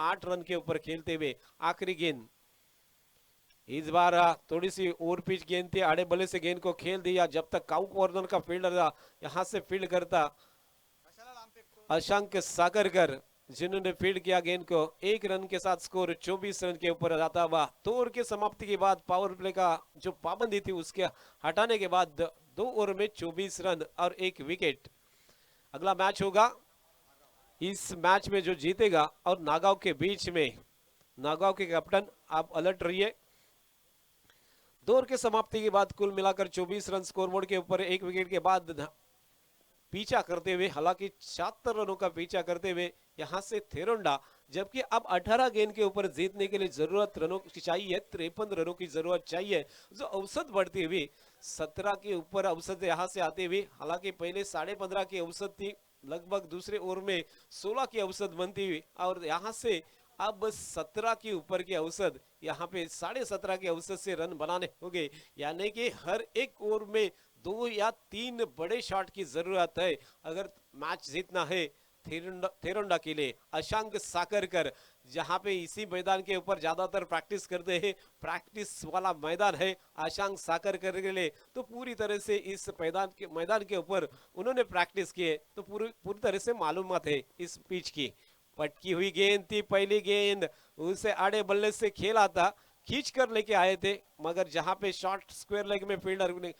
8 रन के ऊपर खेलते हुए आखिरी गेंद इस बार थोड़ी सी ओवर पिच गेंद थी, आड़े बल्ले से गेंद को खेल दिया। जब तक काउ कॉर्नर का फील्डर यहां से फील्ड करता अशंक साकरकर, जिन्होंने फील्ड किया गेंद को। 1 रन के साथ स्कोर 24 रन के ऊपर जाता हुआ। 2 ओवर की समाप्ति के बाद पावर प्ले का जो पाबंदी थी उसके हटाने के बाद 2 ओवर में 24 रन और 1 विकेट। अगला मैच होगा, इस मैच में जो जीतेगा और नागांव के बीच में, नागांव के कैप्टन आप अलर्ट रहिए। 2 ओवर के समाप्ति के बाद कुल मिलाकर 24 रन स्कोरबोर्ड के ऊपर 1 विकेट के बाद पीछा करते हुए, हालांकि 76 रनों का पीछा करते हुए यहां से थेरोंडा। जबकि अब 18 गेंद के ऊपर जीतने के लिए जरूरत रनों की चाहिए, 53 रनों की जरूरत चाहिए। जो औसत बढ़ती हुई 17 के ऊपर औसत यहां से आते हुए, हालांकि पहले 15.5 की औसत थी, लगभग दूसरे ओवर में 16 की औसत बनती हुई और यहां से अब 17 के ऊपर की औसत, यहाँ पे 17.5 की औसत से रन बनाने होंगे। यानी कि हर एक ओवर में 2 या 3 बड़े शॉट की जरूरत है अगर मैच जीतना है थेरोंडा के लिए अशांक साकरकर, जहां पे इसी मैदान के ऊपर ज्यादातर प्रैक्टिस करते हैं, प्रैक्टिस वाला मैदान है अशांक साकरकर के लिए, तो पूरी तरह से इस मैदान के ऊपर उन्होंने प्रैक्टिस किए, तो पूरी पूरी तरह से मालूमात है इस पिच की। पटकी हुई गेंद थी, पहली गेंद उसे आड़े बल्ले से खेला था, खींच कर लेके आए थे, मगर जहां पे शॉर्ट स्क्वायर लेग में फील्डर ने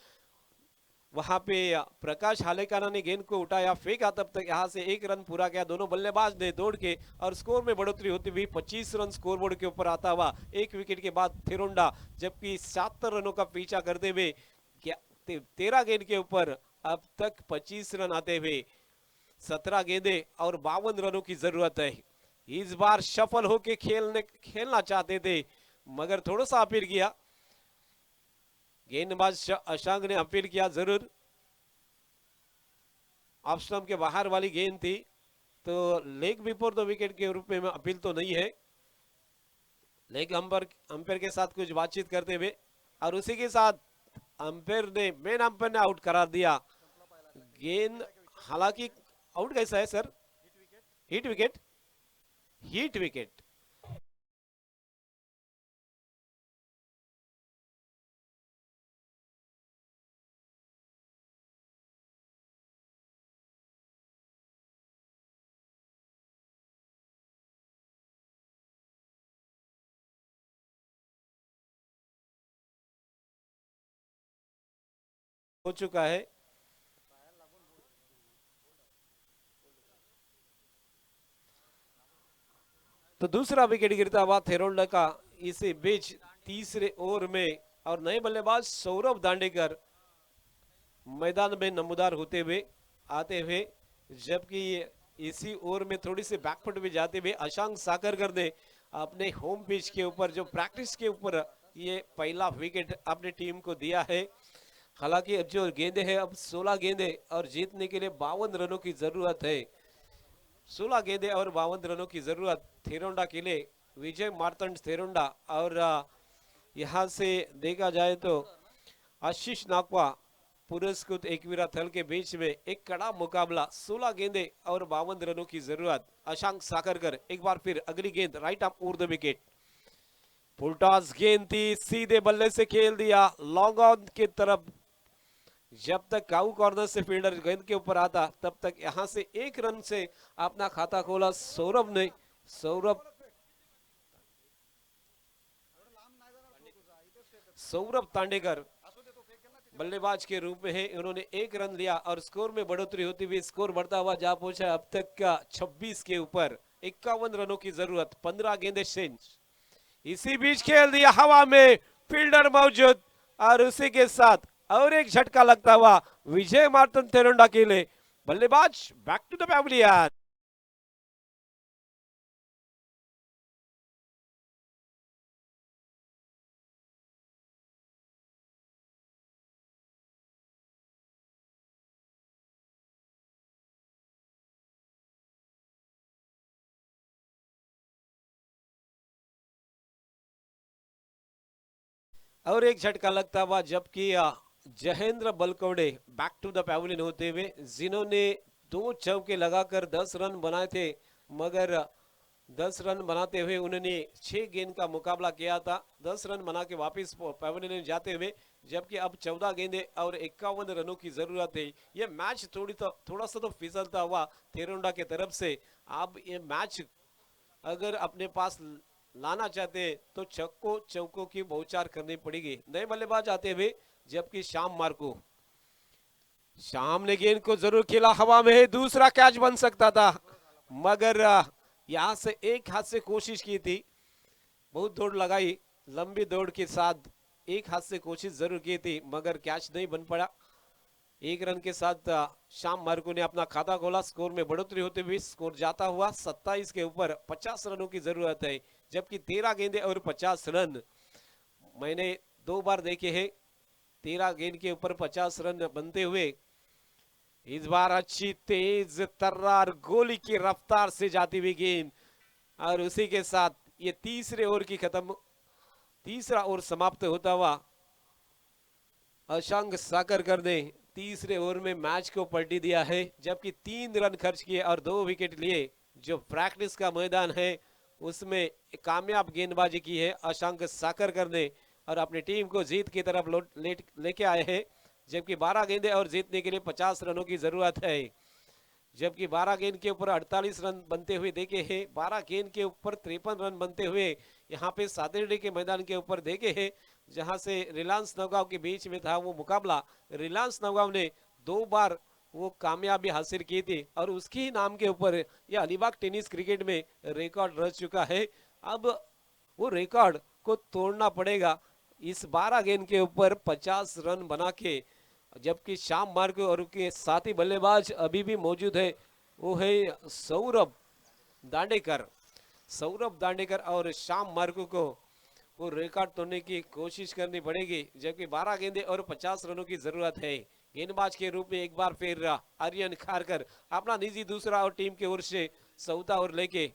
वहां पे प्रकाश हालेकाना ने गेंद को उठाया, फेंका, तब तक यहां से एक रन पूरा किया दोनों बल्लेबाज ने दौड़ के, और स्कोर में बढ़ोतरी होती हुई 25 रन स्कोरबोर्ड के ऊपर आता हुआ एक विकेट के बाद थेरोंडा, जबकि 77 रनों का पीछा करते हुए 13 गेंद के ऊपर अब तक 25 रन आते हुए 17 गेंदे और 52 रनों की जरूरत है। इस बार सफल होके खेलना चाहते थे, मगर थोड़ा सा अपील किया गेंदबाज अशांक ने, अपील किया जरूर, ऑफ स्टंप के बाहर वाली गेंद थी, तो लेग बिफोर द विकेट के रूप में अपील तो नहीं है। लेग अंपायर के साथ कुछ बातचीत करते हुए, और उसी के साथ मेन अंपायर ने आउट करार दिया गेंद। हालांकि आउट कैसा है sir? Hit wicket, hit wicket. हो चुका है, तो दूसरा विकेट गिरता हुआ थेरोंडा का इसी बीच तीसरे ओवर में, और नए बल्लेबाज सौरभ दांडेकर मैदान में नमूदार होते हुए आते हुए, जबकि इसी ओवर में थोड़ी सी बैकफुट में जाते हुए अशांक साकरकर ने अपने होम पिच के ऊपर जो प्रैक्टिस के ऊपर ये पहला विकेट अपनी टीम को दिया है। हालांकि अब जो गेंदे हैं, अब 16 गेंदे और जीतने के लिए 52 रनों की जरूरत है। 16 गेंदे और 52 रनों की जरूरत थेरोंडा के लिए, विजय मार्तंड थेरोंडा, और यहां से देखा जाए तो आशीष नाकवा पुरस्कृत एकवीरा थल के बीच में एक कड़ा मुकाबला, 16 गेंदे और 52 रनों की जरूरत। अशांक साकरकर एक बार फिर अगली गेंद right arm over the wicket, full toss गेंद थी, सीधे बल्ले से खेल दिया लॉन्ग ऑन की तरफ। जब तक काऊ कॉर्नर से फील्डर गेंद के ऊपर आता, तब तक यहां से एक रन से अपना खाता खोला सौरभ ने। सौरभ तांडेकर बल्लेबाज के रूप में है, उन्होंने एक रन लिया और स्कोर में बढ़ोतरी होती हुई स्कोर बढ़ता हुआ जा पहुंचा अब तक का 26 के ऊपर। 51 रनों की जरूरत, 15 गेंदे शेष। इसी बीच खेल दिया हवा में, फील्डर मौजूद, और उसी के साथ और एक झटका लगता हुआ विजय मार्तन थेरोंडा के लिए, बल्लेबाज बैक टू द पैविलियन। और एक झटका लगता हुआ, जबकि जहेंद्र बलकौड़े बैक टू द पैविलियन होते हुए, जिन्होंने 2 चौके लगाकर 10 रन बनाए थे, मगर 10 रन बनाते हुए उन्होंने 6 गेंद का मुकाबला किया था, 10 रन बना के वापिस पैविलियन में जाते हुए, जबकि अब 14 गेंदे और 51 रनों की जरूरत है। ये मैच थोड़ा सा तो फिसलता हुआ थेरोंडा के तरफ से। अब ये मैच अगर अपने पास लाना चाहते तो चौकों की बौछार करनी पड़ेगी। नए बल्लेबाज आते हुए, जबकि शाम ने गेंद को जरूर खेला हवा में, दूसरा कैच बन सकता था, मगर यहां से एक हाथ से कोशिश की थी, बहुत दौड़ लगाई, लंबी दौड़ के साथ एक हाथ से कोशिश जरूर की थी, मगर कैच नहीं बन पड़ा। एक रन के साथ शाम मार्को ने अपना खाता खोला, स्कोर में बढ़ोतरी होते हुए स्कोर जाता हुआ 27 के ऊपर। 50 रनों की जरूरत है, जबकि 13 गेंदे और 50 रन मैंने 2 बार देखे हैं, 13 गेंद के ऊपर 50 रन बनते हुए। इस बार अच्छी तेज तर्रार गोली की रफ्तार से जाती हुई गेंद, और उसी के साथ ये तीसरे ओवर की तीसरा ओवर समाप्त होता हुआ अशांक साकरकर ने तीसरे ओवर में मैच को पलटी दिया है, जबकि 3 रन खर्च किए और 2 विकेट लिए। जो प्रैक्टिस का मैदान है उसमें कामयाब गेंदबाजी की है अशांक साकरकर ने और अपनी टीम को जीत की तरफ लेके आए हैं। जबकि 12 गेंदे और जीतने के लिए 50 रनों की जरूरत है। जबकि 12 गेंद के ऊपर 48 रन बनते हुए देखे हैं, 12 गेंद के ऊपर 53 रन बनते हुए यहाँ पे सातिरडी के मैदान के ऊपर देखे हैं, जहां से रिलायंस नौगांव के बीच में था वो मुकाबला। रिलायंस नौगांव ने 2 बार वो कामयाबी हासिल की थी और उसके ही नाम के ऊपर ये अलीबाग टेनिस क्रिकेट में रिकॉर्ड रच चुका है। अब वो रिकॉर्ड को तोड़ना पड़ेगा इस 12 गेंद के ऊपर 50 रन बना के। जबकि शाम मार्ग और उनके साथी बल्लेबाज अभी भी मौजूद है, वो है सौरभ दांडेकर और शाम मार्ग को वो रिकॉर्ड तोड़ने की कोशिश करनी पड़ेगी। जबकि 12 गेंदे और 50 रनों की जरूरत है। गेंदबाज के रूप में एक बार फिर आर्यन खारकर अपना निजी दूसरा और टीम की ओर से चौथा ओवर लेके।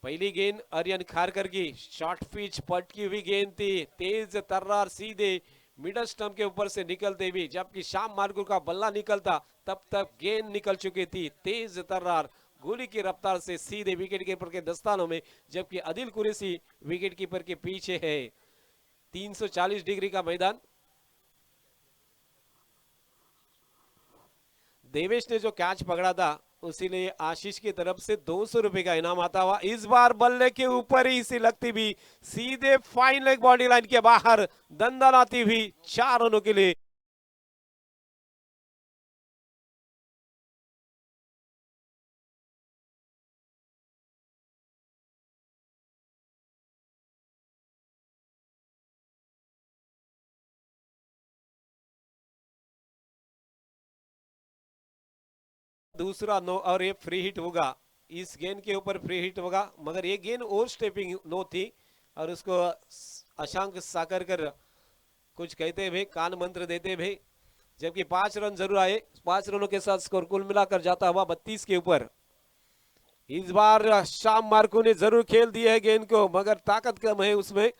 पहली गेंद आर्यन खारकर की शॉर्ट पिच पटकी हुई गेंद थी, तेज तर्रार सीधे मिडल स्टंप के ऊपर से निकलते हुए। जबकि शाम मार्गो का बल्ला निकलता तब तक गेंद निकल चुकी थी तेज तर्रार गोली की रफ्तार से सीधे विकेट कीपर के दस्तानों में। जबकि आदिल कुरैशी विकेट कीपर के पीछे है। 340 डिग्री का मैदान। देवेश ने जो कैच पकड़ा था उसीलिए आशीष की तरफ से 200 रुपए का इनाम आता हुआ। इस बार बल्ले के ऊपर ही सी लगती भी सीधे फाइन लेग बॉडी लाइन के बाहर दंदनाती हुई 4 रनों के लिए। दूसरा नो और ये फ्री हिट होगा। इस गेंद के ऊपर फ्री हिट होगा, मगर ये गेंद ओवर स्टेपिंग नो थी और उसको अशांक साकरकर कुछ कहते हुए कान मंत्र देते हुए। जबकि 5 रन जरूर आए, 5 रनों के साथ स्कोर कुल मिलाकर जाता हुआ 32 के ऊपर। इस बार शाम मार्को ने जरूर खेल दिया है गेंद को, मगर ताकत कम है उसमें।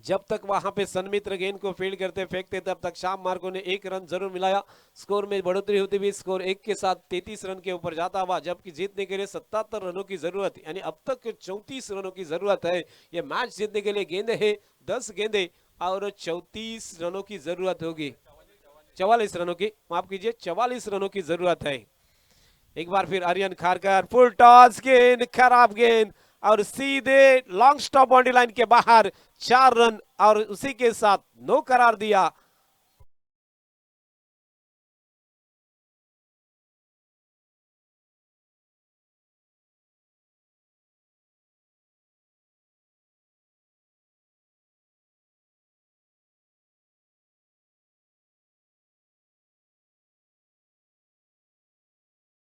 जब तक वहां पे सन्मित्र गेंद को फील्ड करते फेंकते तब तक शाम मार्को ने 1 रन जरूर मिलाया। स्कोर में बढ़ोतरी होती हुई स्कोर 1 के साथ 33 रन के ऊपर जाता हुआ। जबकि जीतने के लिए 77 रनों की जरूरत, यानी अब तक 34 रनों की जरूरत है। ये मैच जीतने के लिए गेंदे है 10 गेंदे और 34 रनों की जरूरत होगी। 44 रनों की, माफ कीजिए 44 रनों की जरूरत है। एक बार फिर आर्यन खारकर फुल टॉस गेंद, खराब गेंद और सीधे लॉन्ग स्टॉप बाउंड्री लाइन के बाहर 4 रन और उसी के साथ नो करार दिया।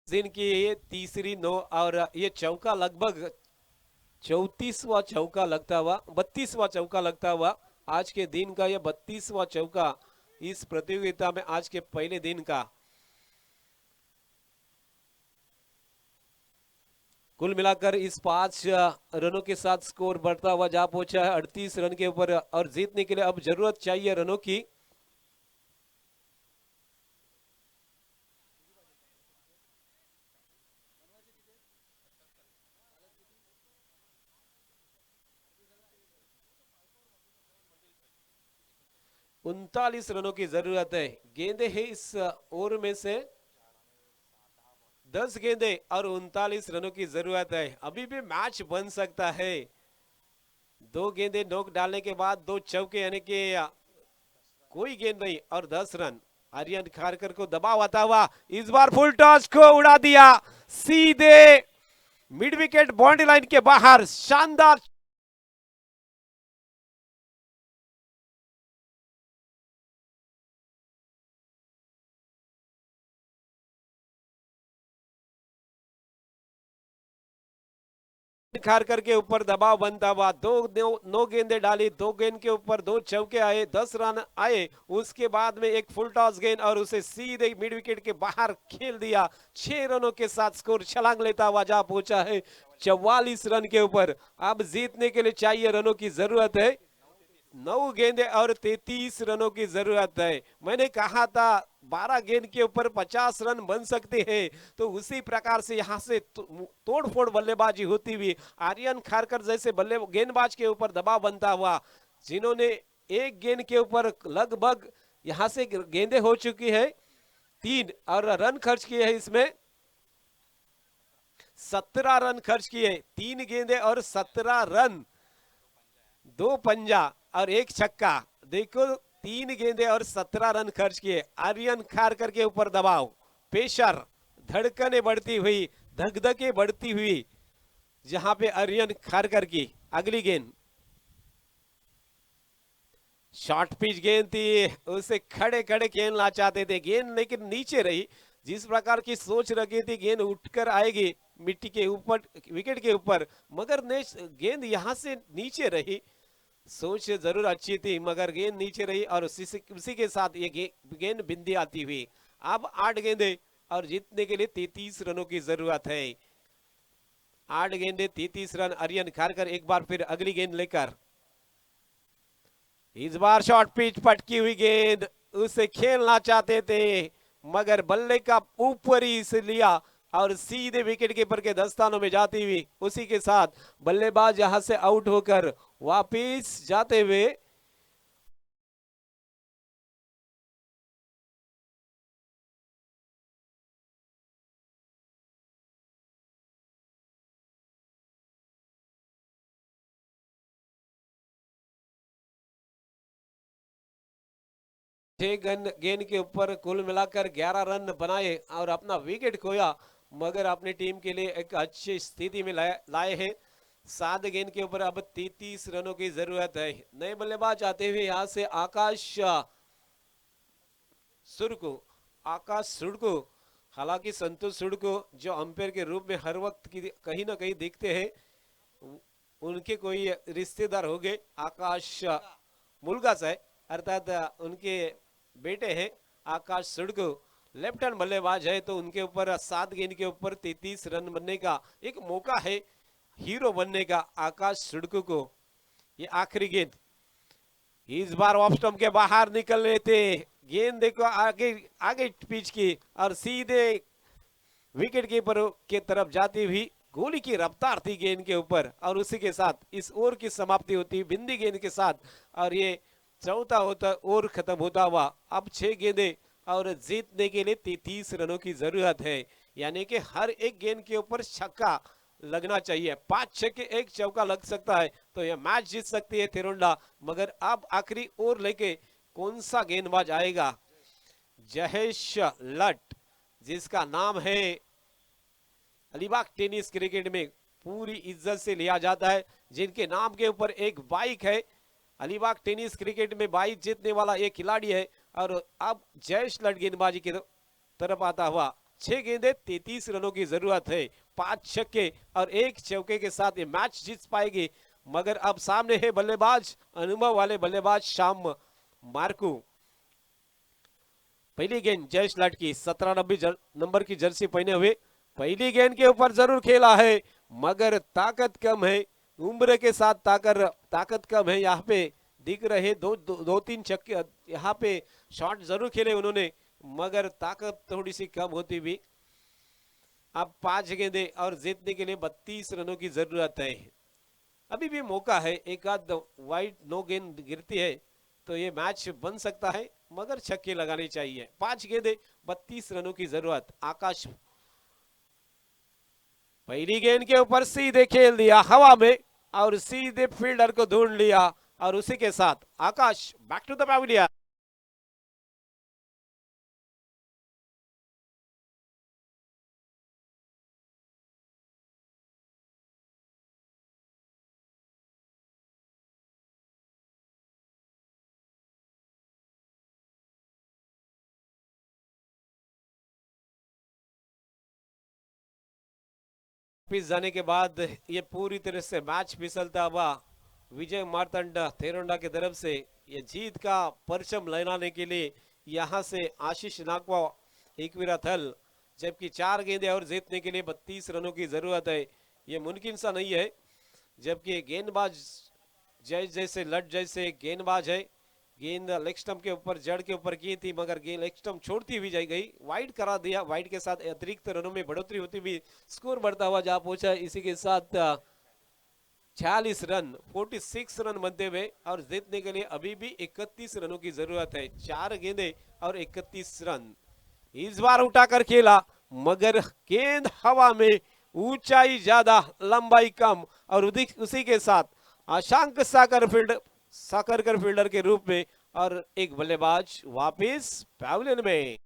दिन की ये तीसरी नो और ये चौका लगभग 34वां चौका लगता हुआ, 32वां चौका लगता हुआ आज के दिन का। यह 32वां चौका इस प्रतियोगिता में आज के पहले दिन का। कुल मिलाकर इस 5 रनों के साथ स्कोर बढ़ता हुआ जा पहुंचा है 38 रन के ऊपर और जीतने के लिए अब जरूरत चाहिए रनों की। उनतालीस रनों की जरूरत है। गेंदे है इस ओवर में से 10 गेंदे और 39 रनों की जरूरत है। अभी भी मैच बन सकता है। 2 गेंदे नोक डालने के बाद 2 चौके, यानी कि कोई गेंद नहीं और 10 रन। आर्यन खारकर को दबाव आता हुआ इस बार फुल टॉस को उड़ा दिया सीधे मिड विकेट बाउंड्री लाइन के बाहर। शानदार खारकर के ऊपर दबाव बनता हुआ 9 गेंदे डाली, 2 गेंद के ऊपर 2 चौके आए, 10 रन आए। उसके बाद में एक फुल टॉस गेंद और उसे सीधे मिड विकेट के बाहर खेल दिया। 6 रनों के साथ स्कोर छलांग लेता हुआ जा पहुंचा है 44 रन के ऊपर। अब जीतने के लिए चाहिए रनों की जरूरत है। 9 गेंदे और 33 रनों की जरूरत है। मैंने कहा था 12 गेंद के ऊपर 50 रन बन सकते हैं, तो उसी प्रकार से यहाँ से तोड़फोड़ बल्लेबाजी होती हुई आर्यन खारकर जैसे बल्ले गेंदबाज के ऊपर दबाव बनता हुआ, जिन्होंने एक गेंद के ऊपर लगभग यहाँ से गेंदे हो चुकी है 3 और रन खर्च किए हैं इसमें 17 रन खर्च किए, 3 गेंदे और 17 रन, 2 पंजा और 1 छक्का। देखो 3 गेंदे और 17 रन खर्च किए। आर्यन खारकर के ऊपर दबाव, प्रेशर, धड़कने बढ़ती हुई, धकधके बढ़ती हुई, जहां पे आर्यन खारकर की अगली गेंद शॉर्ट पिच गेंद थी, उसे खड़े खड़े खेलना चाहते थे, गेंद लेकिन नीचे रही। जिस प्रकार की सोच रखी थी गेंद उठकर आएगी मिट्टी के ऊपर, विकेट के ऊपर, मगर गेंद यहां से नीचे रही। सोच जरूर अच्छी थी मगर गेंद नीचे रही और उसी के साथ ये गेंद बिंदी आती हुई। अब 8 गेंदे और जीतने के लिए 33 रनों की जरूरत है। 8 गेंदे 33 रन। आर्यन खारकर एक बार फिर अगली गेंद लेकर, इस बार शॉर्ट पिच पटकी हुई गेंद, उसे खेलना चाहते थे मगर बल्ले का ऊपर ही से लिया और सीधे विकेट कीपर के दस्तानों में जाती हुई। उसी के साथ बल्लेबाज यहां से आउट होकर वापिस जाते हुए गेंद के ऊपर कुल मिलाकर 11 रन बनाए और अपना विकेट खोया, मगर अपनी टीम के लिए एक अच्छी स्थिति में लाए हैं। 7 गेंद के ऊपर अब 33 रनों की जरूरत है। नए बल्लेबाज आते हुए यहाँ से आकाश सुड़को, हालांकि संतोष सुड़को जो अंपायर के रूप में हर वक्त कहीं ना कहीं दिखते हैं, उनके कोई रिश्तेदार हो गए आकाश मुलगा से, अर्थात उनके बेटे हैं आकाश सुड़को, लेफ्ट हैंड बल्लेबाज है, तो उनके ऊपर 7 गेंद के ऊपर 33 रन बनने का एक मौका है, हीरो बनने का आकाश सुड़को को। ये आखिरी गेंद इस बार ऑफ स्टंप के बाहर निकल रहे थे, गेंद देखो आगे आगे पिच की और सीधे विकेट कीपर के तरफ जाती हुई, गोली की रफ्तार थी गेंद के ऊपर और उसी के साथ इस ओवर की समाप्ति होती बिंदी गेंद के साथ और ये चौथा ओवर खत्म होता हुआ। अब 6 गेंदे और जीतने के लिए 33 रनों की जरूरत है, यानी कि हर एक गेंद के ऊपर छक्का लगना चाहिए। 5 छक्के 1 चौका लग सकता है तो यह मैच जीत सकती है तिरोंडा। मगर अब आखिरी ओवर लेके कौन सा गेंदबाज आएगा? जहेश लट, जिसका नाम है अलीबाग टेनिस क्रिकेट में पूरी इज्जत से लिया जाता है, जिनके नाम के ऊपर एक बाइक है। अलीबाग टेनिस क्रिकेट में बाइक जीतने वाला एक खिलाड़ी है और अब जयेश लट गेंदबाजी की तरफ आता हुआ। 6 गेंदे 33 रनों की जरूरत है, 5 छक्के और 1 चौके के साथ ये मैच जीत पाएगी। मगर अब सामने है बल्लेबाज, अनुभव वाले बल्लेबाज श्याम मार्कू। पहली गेंद जयेश लट की 17 नंबर की जर्सी पहने हुए, पहली गेंद के ऊपर जरूर खेला है मगर ताकत कम है, उम्र के साथ ताकत कम है। यहाँ पे दिख रहे दो तीन छक्के, यहाँ पे शॉट जरूर खेले उन्होंने मगर ताकत थोड़ी सी कम होती भी। अब 5 गेंदे और जीतने के लिए 32 रनों की जरूरत है। अभी भी मौका है, एक आध वाइड नो गेंद गिरती है तो ये मैच बन सकता है मगर छक्के लगाने चाहिए। 5 गेंदे 32 रनों की जरूरत। आकाश पहली गेंद के ऊपर सीधे खेल दिया हवा में और सीधे फील्डर को ढूंढ लिया और उसी के साथ आकाश बैक टू द पैविलियन। वापिस जाने के बाद ये पूरी तरह से मैच फिसलता हुआ विजय मार्तंड तेरोंडा की तरफ से ये जीत का परचम लहराने के लिए यहाँ से आशीष नागवा एकवीरा थल, जबकि 4 गेंदे और जीतने के लिए 32 रनों की जरूरत है। ये मुमकिन सा नहीं है, जबकि गेंदबाज जय जैसे लट जैसे गेंदबाज है। गेंद लेग स्टंप के ऊपर जड़ के ऊपर की थी, मगर गेंद लेग स्टंप छोड़ती हुई जाई गई, वाइड करा दिया। वाइड के साथ अतिरिक्त रनों में बढ़ोतरी होती हुई स्कोर बढ़ता हुआ जा पहुंचा। इसी के साथ 46 रन 46 रन बनते हुए और जीतने के लिए अभी भी 31 रनों की जरूरत है। 4 गेंदे और 31 रन। इस बार उठाकर खेला, मगर गेंद हवा में, ऊंचाई ज्यादा लंबाई कम, और उसी के साथ आशंक साकरकर फील्डर के रूप में और एक बल्लेबाज वापस पैवेलियन में।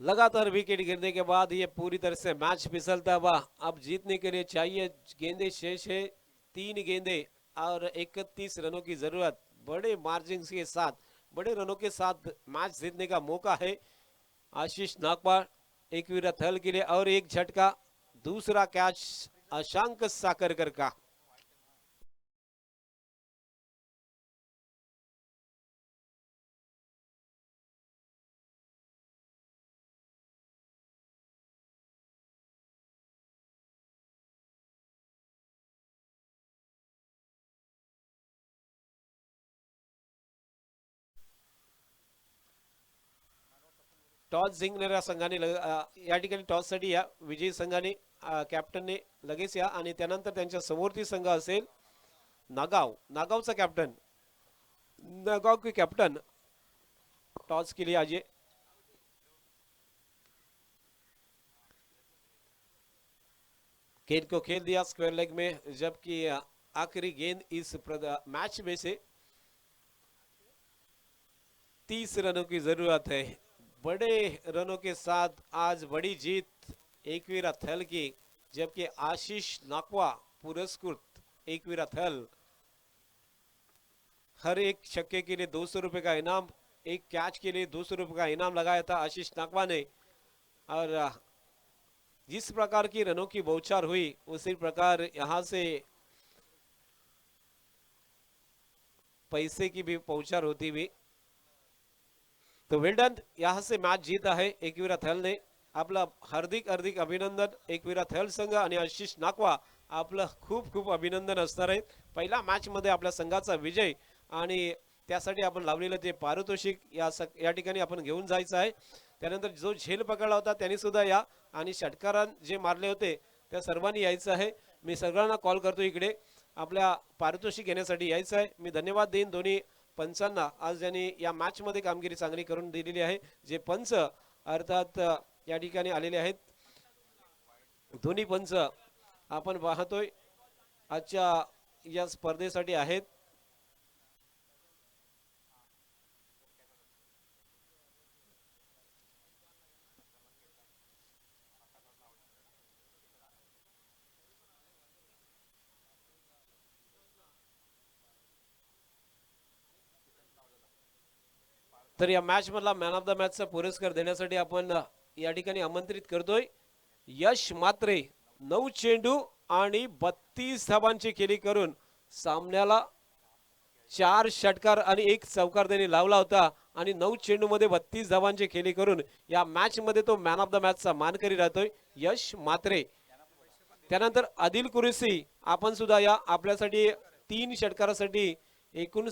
लगातार विकेट गिरने के बाद ये पूरी तरह से मैच फिसलता हुआ। अब जीतने के लिए चाहिए गेंदे शेष है, 3 गेंदे और 31 रनों की जरूरत। बड़े मार्जिन के साथ, बड़े रनों के साथ मैच जीतने का मौका है आशीष नागपा एकवीरा थल के लिए। और एक झटका, दूसरा कैच आशंक साकरकर का। टॉस जिंकणाऱ्या संघाने या ठिकाणी टॉस साठी या विजयी संघाने कॅप्टनने लगेच या, आणि त्यानंतर त्यांच्या समोरती संघ असेल नागावचा कॅप्टन, नागाव के कॅप्टन टॉस के लिए आइए। गेंद को खेल दिया स्क्वायर लेग में, जबकि आखिरी गेंद इस मैच में से 30 रनों की जरूरत है। बड़े रनों के साथ आज बड़ी जीत एकवीरा थल की, जबकि आशीष नाकवा पुरस्कृत एकवीरा थल। हर एक छक्के के लिए 200 रुपए का इनाम, एक कैच के लिए 200 रुपए का इनाम लगाया था आशीष नाकवा ने। और जिस प्रकार की रनों की बौछार हुई, उसी प्रकार यहां से पैसे की भी बौछार होती हुई। तो वेल डन, यहां से मैच जीता है एकवीरा थल ने। आपला हार्दिक हार्दिक अभिनंदन एकवीरा थल संघ आणि आशीष नाकवा, आपलं खूप खूप अभिनंदन असणार आहे। पहिला मॅच मध्ये आपल्या संघाचा विजय, आणि त्यासाठी आपण लावलेलं ते पारितोषिक या ठिकाणी आपण घेऊन जायचं आहे। त्यानंतर जो झेल पकडला होता त्यांनी सुद्धा या, आणि षटकारां जे मारले होते त्या सर्वांनी यायचं आहे। मी सगळ्यांना कॉल करतो इकडे आपल्या पारितोषिक घेण्यासाठी यायचं आहे। मी धन्यवाद देईन दोन्ही पंचांना, आज ज्यांनी या मॅच मध्ये कामगिरी चांगली करून दिलेली आहे। जे पंच अर्थात या ठिकाणी आलेले आहेत, दोन्ही पंच आपण पाहतोय आजच्या या स्पर्धेसाठी आहेत। तर या मॅच मधला मॅन ऑफ द मॅचचा पुरस्कार देण्यासाठी आपण या ठिकाणी आमंत्रित करतोय यश मात्रे। 9 चेंडू आणि 32 धावांची खेळी करून सामन्याला 4 षटकार आणि 1 चौकार त्यांनी लावला होता, आणि 9 चेंडू मध्ये 32 धावांची खेळी करून या मॅच मध्ये तो मॅन ऑफ द मॅचचा मानकरी राहतोय यश मात्रे। त्यानंतर आदिल कुरेशी आपण सुद्धा या, आपल्यासाठी 3 षटकारासाठी एकूण